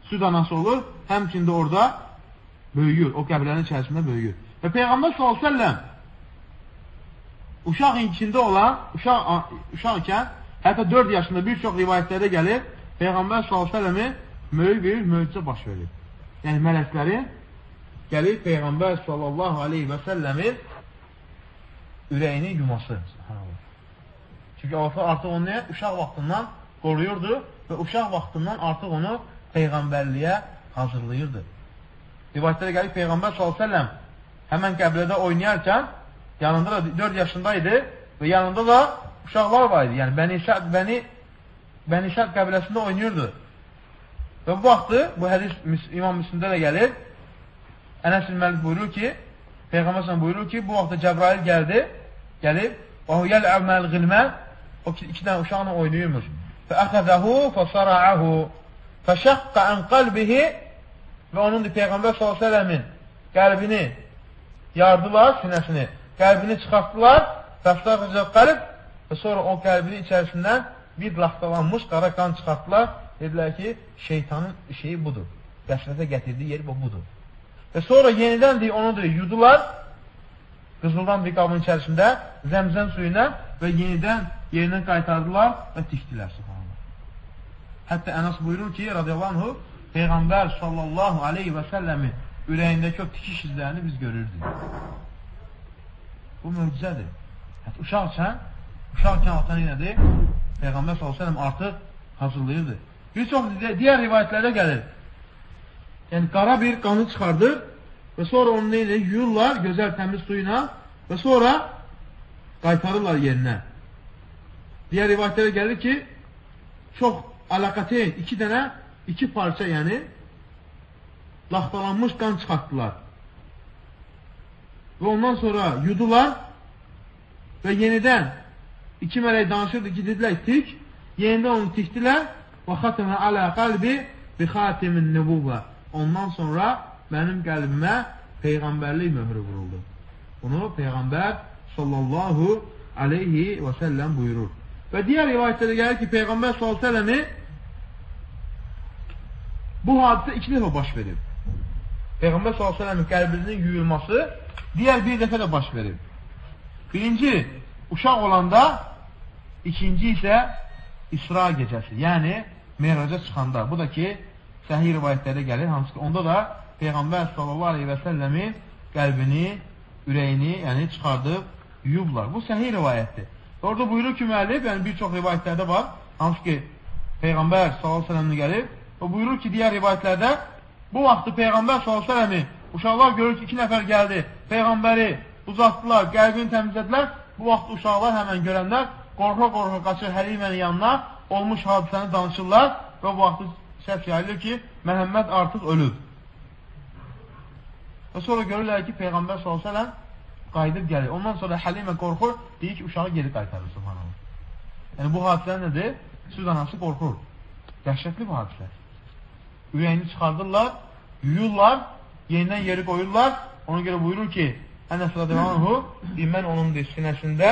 süd anası olur, həmçində orada böyüyür, o qəbilənin içərisində böyüyür. Və Peyğəmbər s.ə.v uşaq içində olan, uşaq ikən, hətta 4 yaşında bir çox rivayətlərdə gəlir, Peyğəmbər s.ə.v-in böyük bir möcüzə baş verir. Yəni, mələklərin gəlir Peyğəmbər s.ə.v-in ürəyini yuması. Çünki Allah artıq onu uşaq vaxtından qoruyurdu və uşaq vaxtından artıq onu Peyğəmbərliyə hazırlayırdı. Rivayətlərə gəlir, Peyğəmbər s.ə.v həmən qəbilədə oynayarkən yanında da 4 yaşındaydı və yanında da uşaqlar var idi. Yəni, Bəni Şəd qəbiləsində oynayırdı. Və bu vaxtı, bu hədis İmam Müslimdə də gəlir, Ənəs bin Məlik buyurur ki, Peyğəmbər s.ə.v buyurur ki, bu vaxtda Cəbrail gəlib, və o yəl əvməl qilmə, o 2 dənə uşaqla oynayırmış. Fəəxəzəhu fəsara'ahu fəşəqqə ən qalbihi və onun Peyğəmbər s.ə.v-in qəlbini yardılar, sinəsini, qəlbini çıxartdılar, fəstəxəcə qəlb və sonra o qəlbinin içərisindən bir laxtalanmış qara qan çıxartdılar. Dedilər ki, şeytanın şeyi budur. Qəsrətə gətirdiyi yer budur. Və sonra yenidən onu yudular, qızıldan bir qabın içərisində, zəmzəm suyuna və yenidən yerindən qaytardılar və tikdilər. Hətta Ənas buyurur ki, radiyallahu anhu, Peyğəmbər sallallahu aleyhi və səlləmin ürəyindəki o tikiş izlərini biz görürdük. Bu möcüzədir. Hətta uşaqkən atan nədir? Peyğəmbər sallallahu aleyhi və səlləm artıq hazırlayırdı. Bir çox digər rivayətlərdə gəlir. Yəni, qara bir qanı çıxardır və sonra onu neyle yuyurlar gözəl təmiz suyuna və sonra qaytarırlar yerinə. Digər rivayətlərə gəlir ki, çox alaqateyn 2 parça, yəni laxtalanmış qan çıxartdılar. Və ondan sonra yudular və yenidən 2 mələk danışırdı ki, dedilər tik, yenidən onu tikdilər və xatəmə alə qalbi bi xatimin nübuvvə. Ondan sonra mənim qəlbimə Peyğəmbərlik möhrü vuruldu. Bunu Peyğəmbər sallallahu aleyhi və səlləm buyurur. Və digər rivayətlərdə gəlir ki, Peyğəmbər sallallahu aleyhi və səlləmi bu hadisə 2 dəfə baş verib. Peyğəmbər sallallahu aleyhi və səlləmin qəlbinin yuyulması digər bir dəfə də baş verib. Birinci, uşaq olanda, ikinci isə İsra gecəsi, yəni Meyraca çıxanda. Bu da ki, səhih rivayətlərdə gəlir, hansı ki, onda da Peyğəmbər sallallahu aleyhi və səlləmin qəlbini, ürəyini, yəni çıxardıb yuyublar. Bu səhih rivayətdir. Orada buyurur ki, müəllif, yəni bir çox rivayətlərdə var, hansı ki, Peyğəmbər sallallahu aleyhi və səlləmin gəlib, o buyurur ki, digər rivayətlərdə, bu vaxtı Peyğəmbər sallallahu aleyhi və səlləmi, uşaqlar görür ki, 2 nəfər gəldi, Peyğəmbəri uzatdılar, qəlbini təmizlədilər, bu vaxt uşaqlar həmən görənlər, qorxa-qorxa qaçır Həlimənin yanına, olmuş hadisəni danışırlar və bu vaxtı səs yayılır ki, Məhəmməd artıq ölüb. Və sonra görürlər ki, Peyğəmbər s.ə.v qayıdıb gəlir. Ondan sonra Həlimə qorxur, deyir ki, uşağı geri qaytarır. Subhanallah. Yəni, bu hadisələr nədir? Süd anası qorxur. Dəhşətli bu hadisə. Ürəyini çıxardırlar, yuyurlar, yenidən yeri qoyurlar. Ona görə buyurur ki, Ənəs radiyallahu anhu, mən onun sinəsində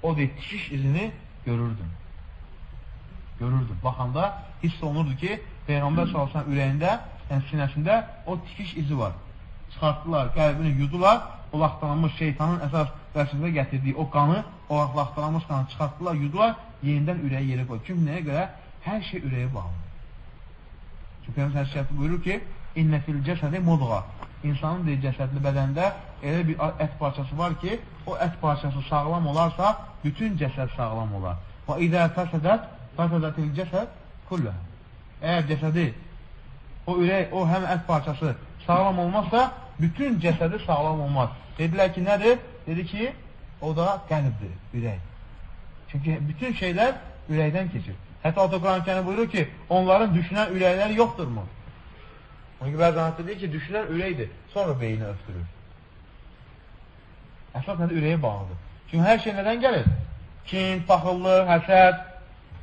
o tikiş izini görürdüm. Baxanda hiss olunurdu ki, Peyğəmbər s.ə.v ürəyində, yəni sinəsində o tikiş izi var. Çıxartdılar, qəlbini yudular, o laxtalanmış şeytanın əsas vəsifə gətirdiyi o qanı, o laxtalanmış qanı çıxartdılar, yudular, yenidən ürəyi yeri qoydu. Çünki nəyə görə? Hər şey ürəyə bağlı. Çünki Peyğəmbər s.ə.v buyurur ki, İnnə fil cəsədi mudğa. İnsanın deyil cəsədli bədəndə elə bir ət parçası var ki, o ət parçası sağlam olarsa, bütün cəsəd sağlam olar. Və idə fəsədətil cəsəd kullə. Əgər cəsədi, o ürək, o həm ət parçası sağlam olmazsa, bütün cəsədi sağlam olmaz. Dedilər ki, nədir? Dedi ki, o da qəlbdir, ürək. Çünki bütün şeylər ürəkdən keçir. Hətta o Quran-ı buyurur ki, onların düşünən ürəkləri yoxdurmu? Onun ki, bəzi anlatı deyir ki, düşünən ürəkdir, sonra beyni öftürür. Əsas nədir? Ürəyə bağlıdır. Çünki hər şey nədən gəlir? Kin, paxıllıq, həsəd,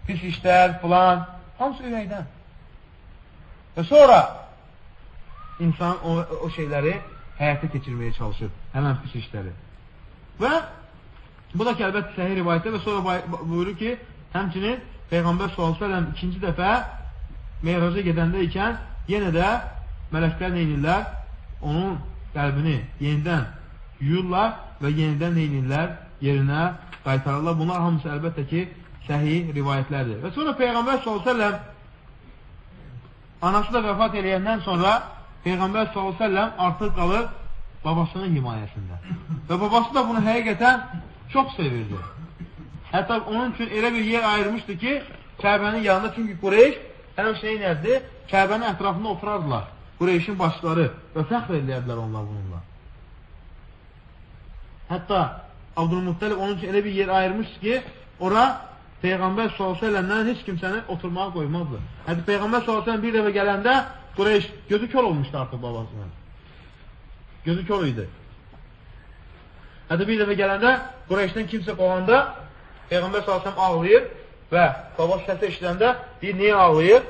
pis işlər, filan, hamısı ürəkdən. Və sonra insan o şeyləri həyata keçirməyə çalışır, həmən pis işləri. Və bu da ki, əlbəttə səhih rivayətdə və sonra buyurur ki, həmçinin Peyğəmbər s.ə.v ikinci dəfə Meyraca gedəndə ikən yenə də mələklər neynirlər? Onun qəlbini yenidən yuyurlar və yenidən neynirlər? Yerinə qaytarırlar. Bunlar hamısı əlbəttə ki, səhih rivayətlərdir. Və sonra Peyğəmbər s.ə.v anası da vəfat eləyəndən sonra Peyğəmbər s.ə.v artıq qalır babasının himayəsində. Və babası da bunu həqiqətən çox sevirdi. Hətta onun üçün elə bir yer ayırmışdı ki, Kəbənin yanında, çünki Qureyş həmçinin nədir? Kəbənin ətrafında oturardılar. Qureyşin başları və fəxr edərdilər onlar bununla. Hətta Abdülmuttalib onun üçün elə bir yer ayırmışdı ki, ora Peyğəmbər s.ə.vələndən heç kimsəni oturmağa qoymazdı. Hətta Peyğəmbər s.ə.v bir dəfə gələndə Qureyş gözü kör olmuşdu artıq babasının. Gözü kör idi. Hətta bir dəfə gələndə Qureyşdən kimsə qovanda Peyğəmbər s.ə.v ağlayır və babası səsi eşidəndə deyir, niyə ağlayır?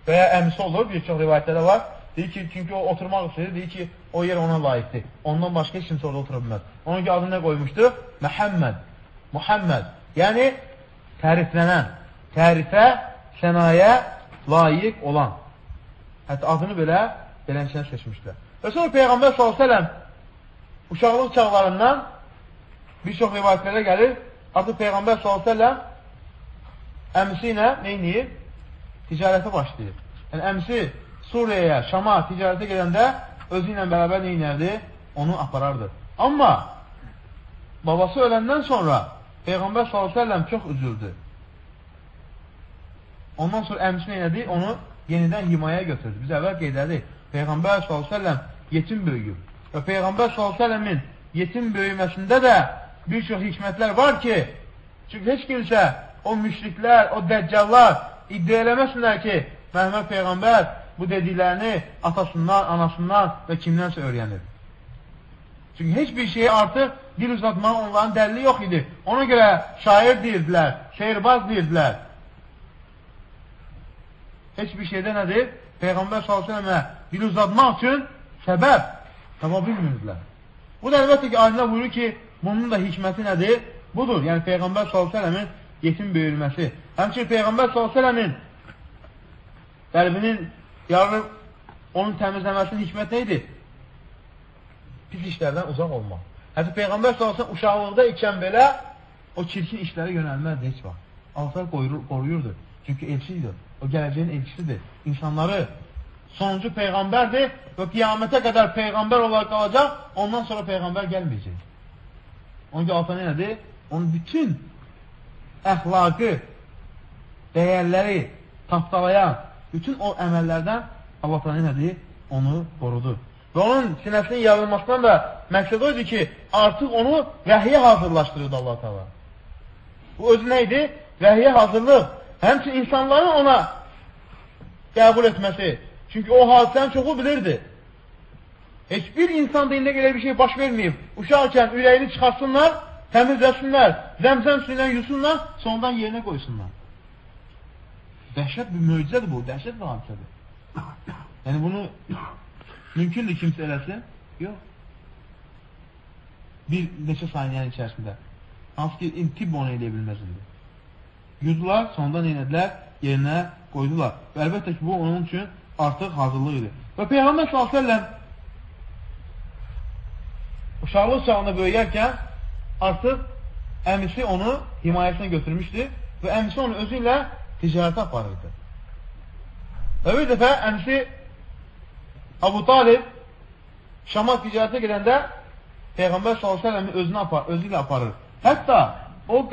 Və ya əmisi olur, bir çox rivayətlərdə var. Deyir ki, çünki o oturmaq istəyir, deyir ki, o yer ona layiqdir. Ondan başqa heç kimsə orada otura bilməz. Onun ki, adını nə qoymuşdu? Məhəmməd. Muhammed. Yəni, təriflənən, tərifə, sənaya layiq olan. Hətta adını belənçəni seçmişlər. Və sonra Peyğəmbər s.ə.v uşaqlıq çağlarından bir çox rivayətlərə gəlir. Artıq Peyğəmbər s.ə.v əmisi ilə neyniyir? Ticarətə başlayır. Yəni, əmisi Suriyaya, Şama ticarətə gedəndə özü ilə bərabər neynərdi? Onu aparardı. Amma babası öləndən sonra Peyğəmbər s.ə.v çox üzüldü. Ondan sonra əmisi neynədi? Onu yenidən himaya götürdü. Biz əvvəl qeydədik. Peyğəmbər s.ə.v yetim böyüyüb. Və Peyğəmbər s.ə.v-in yetim böyüməsində də bir çox hikmətlər var ki, çünki heç kimsə o müşriklər, o dəccallar iddia eləməsinlər ki, Məhəmməd Peyğəmbər bu dediklərini atasından, anasından və kimdənsə öyrənir. Çünki heç bir şeyi artıq dil uzatmağa onların dəlili yox idi. Ona görə şair deyirdilər, şeirbaz deyirdilər. Heç bir şeydə nədir? Peyğəmbər s.ə.və dil uzatmaq üçün səbəb tapa bilmirdilər. Bu da əlbəttə ki, ayında buyurur ki, bunun da hikməti nədir? Budur, yəni Peyğəmbər s.ə.v-in yetim böyülməsi. Həmçinin Peyğəmbər s.ə.v-in qəlbinin yarını onun təmizləməsinin hikmət neydi? Pis işlərdən uzaq olmaq. Hətta Peyğəmbər s.ə.v uşaqlıqda ikən belə o çirkin işlərə yönəlməzdi heç vaxt. Allah qoruyurdu. Çünki elçidir. O gələcəyin elçisidir. İnsanları sonuncu Peyğəmbərdir və qiyamətə qədər Peyğəmbər olaraq qalacaq, ondan sonra Peyğəmbər gəlməyəcək. Onun ki, Allah nədir? Onun bütün əxlaqı, dəyərləri tapdalayan, bütün o əməllərdən Allah nədir? Onu qorudu. Və onun sinəsinin yarılmasından da məqsəd oydu ki, artıq onu vəhiyyə hazırlaşdırırdı Allah Teala. Bu özü neydi? Vəhiyyə hazırlıq. Həmçin insanların ona qəbul etməsi. Çünki o hadisənin çoxu bilirdi. Heç bir insan dilində elə bir şey baş verməyib. Uşaqkən ürəyini çıxarsınlar, təmizləsinlər, zəmzəm suyla yusunlar, sonradan yerinə qoysunlar. Dəhşət bir möcüzədir bu, dəhşət bir hadisədir. Yəni bunu mümkündür kimsə eləsin? Yox. Bir neçə saniyənin içərisində. Hansı ki, tibb onu eləyə bilməzdir. Yudular, sonradan neynədilər, yerinə qoydular. Və əlbəttə ki, bu onun üçün artıq hazırlıq idi. Və Peyğəmbər s.ə.v uşaqlıq çağında böyüyərkən artıq əmisi onu himayəsinə götürmüşdü və əmisi onu özü ilə ticarətə aparırdı. Və bir dəfə əmisi Abu Talib Şama ticarətə gedəndə Peyğəmbər s.ə.v-i özü ilə aparır. Hətta o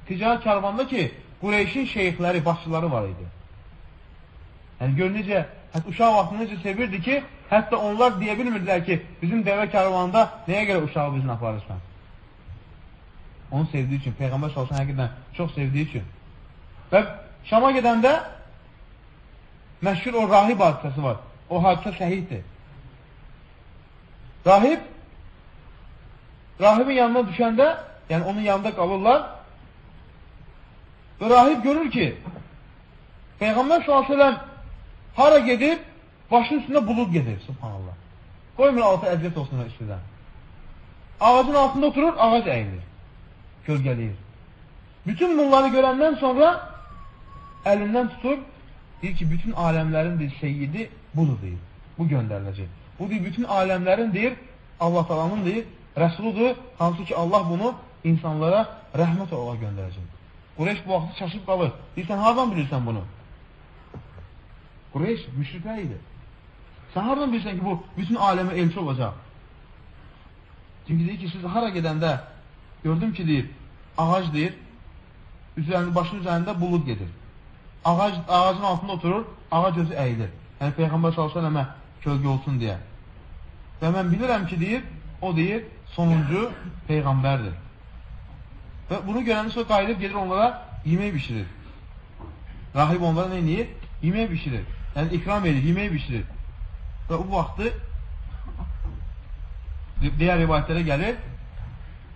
ticarət karvanda ki, Qureyşin şeyxləri, başçıları var idi. Yəni, gör necə, uşaq vaxtını necə sevirdi ki, hətta onlar deyə bilmirdilər ki, bizim dəvə karvanında nəyə görə uşağı bizlə aparırsan? Onu sevdiyi üçün, Peyğəmbər s.ə.v həqiqdən çox sevdiyi üçün. Və Şama gedəndə məşhur o rahib hadisəsi var. O hadisə səhihdir. Rahibin yanına düşəndə, yəni onun yanında qalırlar və rahib görür ki, Peyğəmbər s.ə.v hara gedib, başının üstündə bulud gedir, subhanallah. Qoymur altı əziyyət olsun üstüdən. Ağacın altında oturur, ağac əyilir, gölgəliyir. Bütün bunları görəndən sonra əlindən tutur, deyir ki, bütün aləmlərin seyyidi budur, deyir. Bu göndəriləcək. Bu deyir, bütün aləmlərin deyir, Allah talanın deyir, rəsuludur, hansı ki Allah bunu insanlara rəhmət olaraq göndərəcək. Qureyş bu vaxtı çaşıb qalır. Deyir, sən hardan bilirsən bunu? Qureyş müşriklər idi. Sən hardan bilirsən ki, bu bütün aləmə elçi olacaq? Çünki deyir ki, siz hara gedəndə gördüm ki, deyir, ağac deyir, başının üzərində bulud gedir. Ağacın altında oturur, ağac özü əyilir. Yəni, Peyğəmbər s.ə.və kölgə olsun deyə. Və mən bilirəm ki, deyir, o deyir, sonuncu Peyğəmbərdir. Və bunu görəndə sonra qayıdıb gedir onlara yemək bişirir. Rahib onlara nə edir? Yemək bişirir. Yəni, ikram edir, yemək bişirir. Və bu vaxtı digər rivayətlərə gəlir.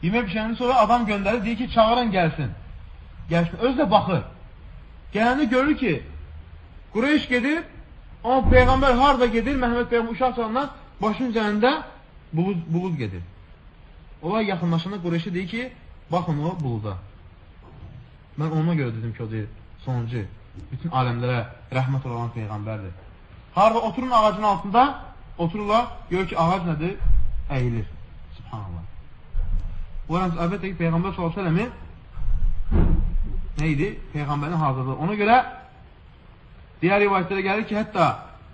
Yemək bişirəndən sonra adam göndərir, deyir ki, çağırın gəlsin. Gəlsin, özü də baxır. Gələndə görür ki, Qureyş gedir, amma Peyğəmbər harada gedir, Məhəmməd Peyğəmbər uşaq çalından başının üzərində bulud gedir. Olay yaxınlaşanda Qureyşə deyir ki, baxın o buluda. Mən ona görə dedim ki, o deyir, sonuncu, bütün aləmlərə rəhmət olan Peyğəmbərdir. Harada oturun ağacın altında, otururlar, görür ki, ağac nədir? Əyilir. Subhanallah. Bu əlbəttə ki, Peyğəmbər s.ə.v nə idi? Peyğəmbərin hazırlığı. Ona görə digər rivayətlərə gəlir ki, hətta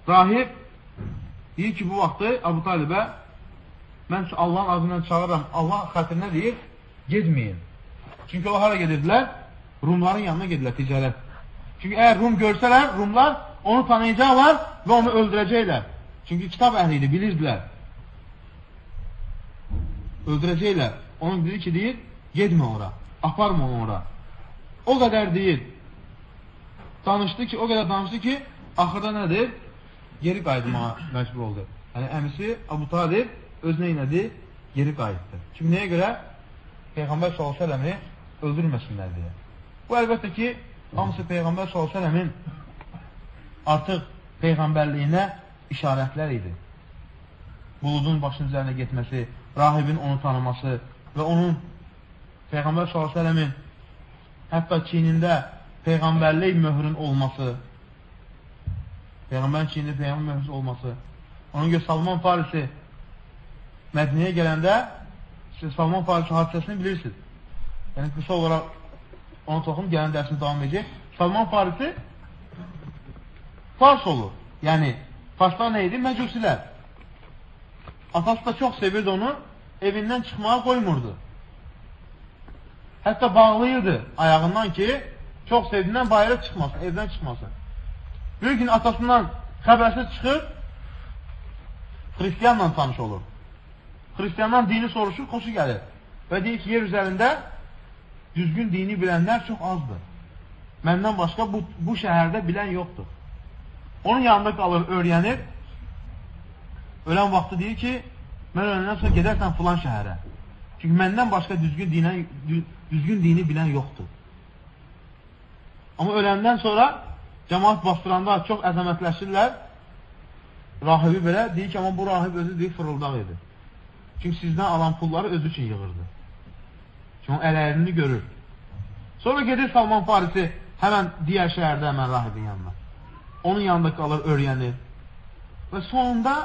rahib deyir ki, bu vaxtı Əbu Talibə mən Allahın adından çağırıram, Allah xətrinə deyir, gedməyin. Çünki o hara gedirdilər? Rumların yanına gedirlər, ticarət. Çünki əgər Rum görsələr, Rumlar onu tanıyacaqlar və onu öldürəcəklər. Çünki kitab əhli idi, bilirdilər. Öldürəcəklər. Onun dedi ki, deyir, gedmə ora, aparma onu ora. O qədər deyir, danışdı ki, axırda nədir? Geri qayıtmağa məcbur oldu. Yəni, əmisi Əbu Talib özünə inədi, geri qayıtdı. Çünki nəyə görə? Peyğəmbər s.ə.v-i öldürməsinlər deyə. Bu, əlbəttə ki, hamısı Peyğəmbər s.ə.v-in artıq Peyğəmbərliyinə işarətlər idi. Buludun başının üzərine getməsi, rahibin onu tanıması və onun Peyğəmbər s.ə.v-in hətta çiynində Peyğəmbərlik möhrün olması, Peyğəmbərin çiynində Peyğəmbər möhrün olması, onun görə Salman Farisi Mədniyə gələndə Salman Farisi hadisəsini bilirsiniz. Yəni, qısa olaraq onu toxum, gələn dərsini davam edəcək. Salman Farisi Fars olur. Yəni, Farslar nə idi? Məcusilər. Atası da çox sevirdi onu, evindən çıxmağa qoymurdu. Hətta bağlıydı ayağından ki, çox sevdiğindən bayıra çıxmasın, evdən çıxmasın. Bir gün atasından xəbərsiz çıxır, Xristiyanla tanış olur. Xristiyandan dini soruşur, xoşu gəlir. Və deyir ki, yer üzərində düzgün dini bilənlər çox azdır. Məndən başqa bu şəhərdə bilən yoxdur. Onun yanında qalır, öyrənir. Ölən vaxtı deyir ki, mən öləndən sonra gedərsən filan şəhərə. Çünki məndən başqa düzgün dini bilən yoxdur. Amma öləndən sonra cəmaat bastıranda çox əzəmətləşirlər. Rahibi belə deyir ki, amma bu rahib özü deyir, fırıldaq idi. Çünki sizdən alan pulları özü üçün yığırdı. Çünki o ələyini görür. Sonra gedir Salman Farisi həmən digər şəhərdə həmən rahibin yanına. Onun yanında qalır, öyrənir. Və sonunda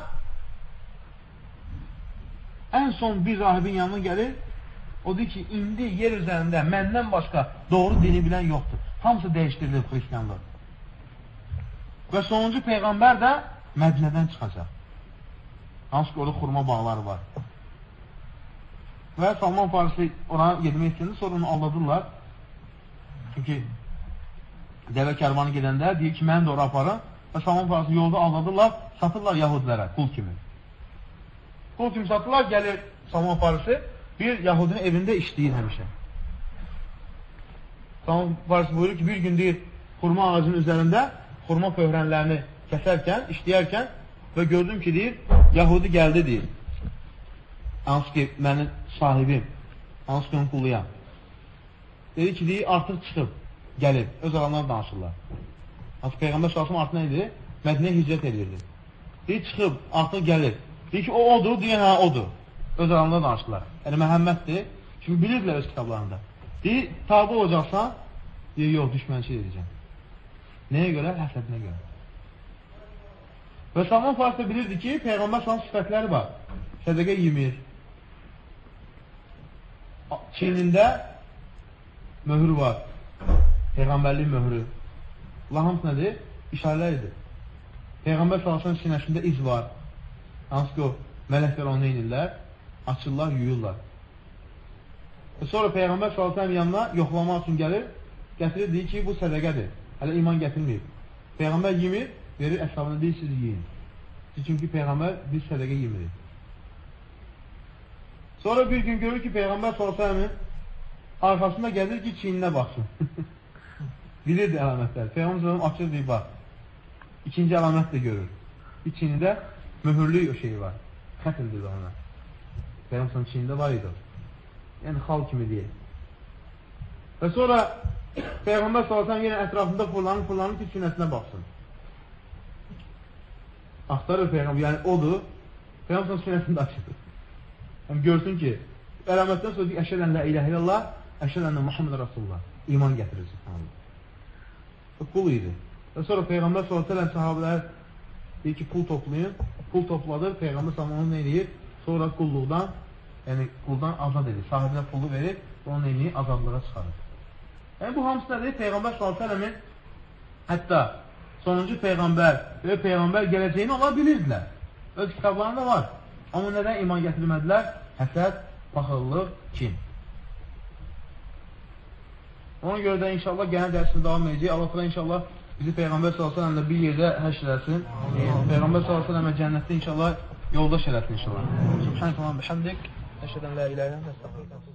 ən son bir rahibin yanına gəlir. O deyir ki, indi yer üzərində məndən başqa doğru dini bilən yoxdur. Hamısı dəyişdirilir Xristiyanlar. Və sonuncu Peyğəmbər də Mədinədən çıxacaq. Hansı ki, orada xurma bağları var. Və Salman Farisi ona yedirmək istəyəndə, sonra onu aldadırlar. Çünki dəvə kərvanı gedəndə deyir ki, məni də ora aparın. Və Salman Farisi yolda aldadırlar, satırlar yahudilərə, qul kimi. Qul kimi satırlar, gəlir Salman Farisi, bir yahudinin evində işləyir həmişə. Salman Farisi buyurur ki, bir gün deyir, xurma ağacının üzərində xurma pöhrənlərini kəsərkən, işləyərkən və gördüm ki, deyir, yahudi gəldi, deyir. Hansı ki, mənim sahibim, hansı ki, onun quluyam. Dedi ki, deyir, artıq çıxıb, gəlib, öz alanlar danışırlar. Hansı Peyğəmbər s.ə.v artıq nə idi? Mədinəyə hicrət edirdi. Deyir, çıxıb, artıq gəlib. Deyir ki, o odur, deyir, hə, odur. Öz alanlar danışırlar. Yəni, Məhəmməddir. Çünki bilirdilər öz kitablarında. Deyir, tabi olacaqsan, deyir, yox, düşmənçi edəcəm. Nəyə görə? Həsədinə görə. Və Salman Farisi bilirdi ki, Peyğəmbər s.ə.v sifətləri var. Sədəqə yemir. Çiynində möhrü var. Peyğəmbərlik möhrü. Allah hamısı nədir? İşarələrdir. Peyğəmbər s.ə.v sinəsində iz var. Hansı ki o, mələklər onu inirlər, açırlar, yuyurlar. Sonra Peyğəmbər s.ə.v yanına yoxlamaq üçün gəlir, gətirir, deyir ki, bu sədəqədir. Hələ iman gətirməyib. Peyğəmbər yemir, verir əshabına, deyir, siz yiyin. Çünki Peyğəmbər biz sədəqə yemirik. Sonra bir gün görür ki, Peyğəmbər s.ə.v arxasında gəlir ki, çiyninə baxsın. Bilirdi əlamətlər. Peyğəmbər s.ə.v açır, deyir, bax. İkinci əlamət də görür. Bir çiynində mühürlük o şey var. Xətildir ona. Peyğəmbər s.ə.v çiynində var idi. Yəni, xal kimi deyil. Və sonra Peyğəmbər s.ə.v yenə ətrafında fırlanır ki, sinəsinə baxsın. Axtarır Peyğəmbər, yəni odur. Peyğəmbər s.ə.v sinəsində açır. Yəni, görsün ki, əlamətdən sonra deyir, əşhədən la iləhə illallah, əşhədən Muhammed Rasulullah. İman gətirir, subhanallah. Qul idi. Və sonra Peyğəmbər s.ə.v sahabələr deyir ki, pul toplayın. Pul topladır, Peyğəmbər s.ə.v onu eləyir. Sonra qulluqdan, yəni quldan azad edir. Sahibinə pulu verir, onun eləyir, azadlığa çıxarır. Yəni, bu hamısı nədir? Peyğəmbər s.ə.v-in hətta sonuncu Peyğəmbər və Peyğəmbər gələcəyini onlar bilirdilər. Öz kitablarında var. Amma nədən iman gətirmədilər? Həsəd, paxıllıq, kin. Ona görə də inşallah gələn dərsini davam edəcək. Allah təala inşallah bizi Peyğəmbər s.ə.v bir yerdə həşr eləsin. Peyğəmbər s.ə.v cənnətdə inşallah yoldaş eləsin inşallah. Subhanallah, bihamdik. Əşhədən la ilahə illallah.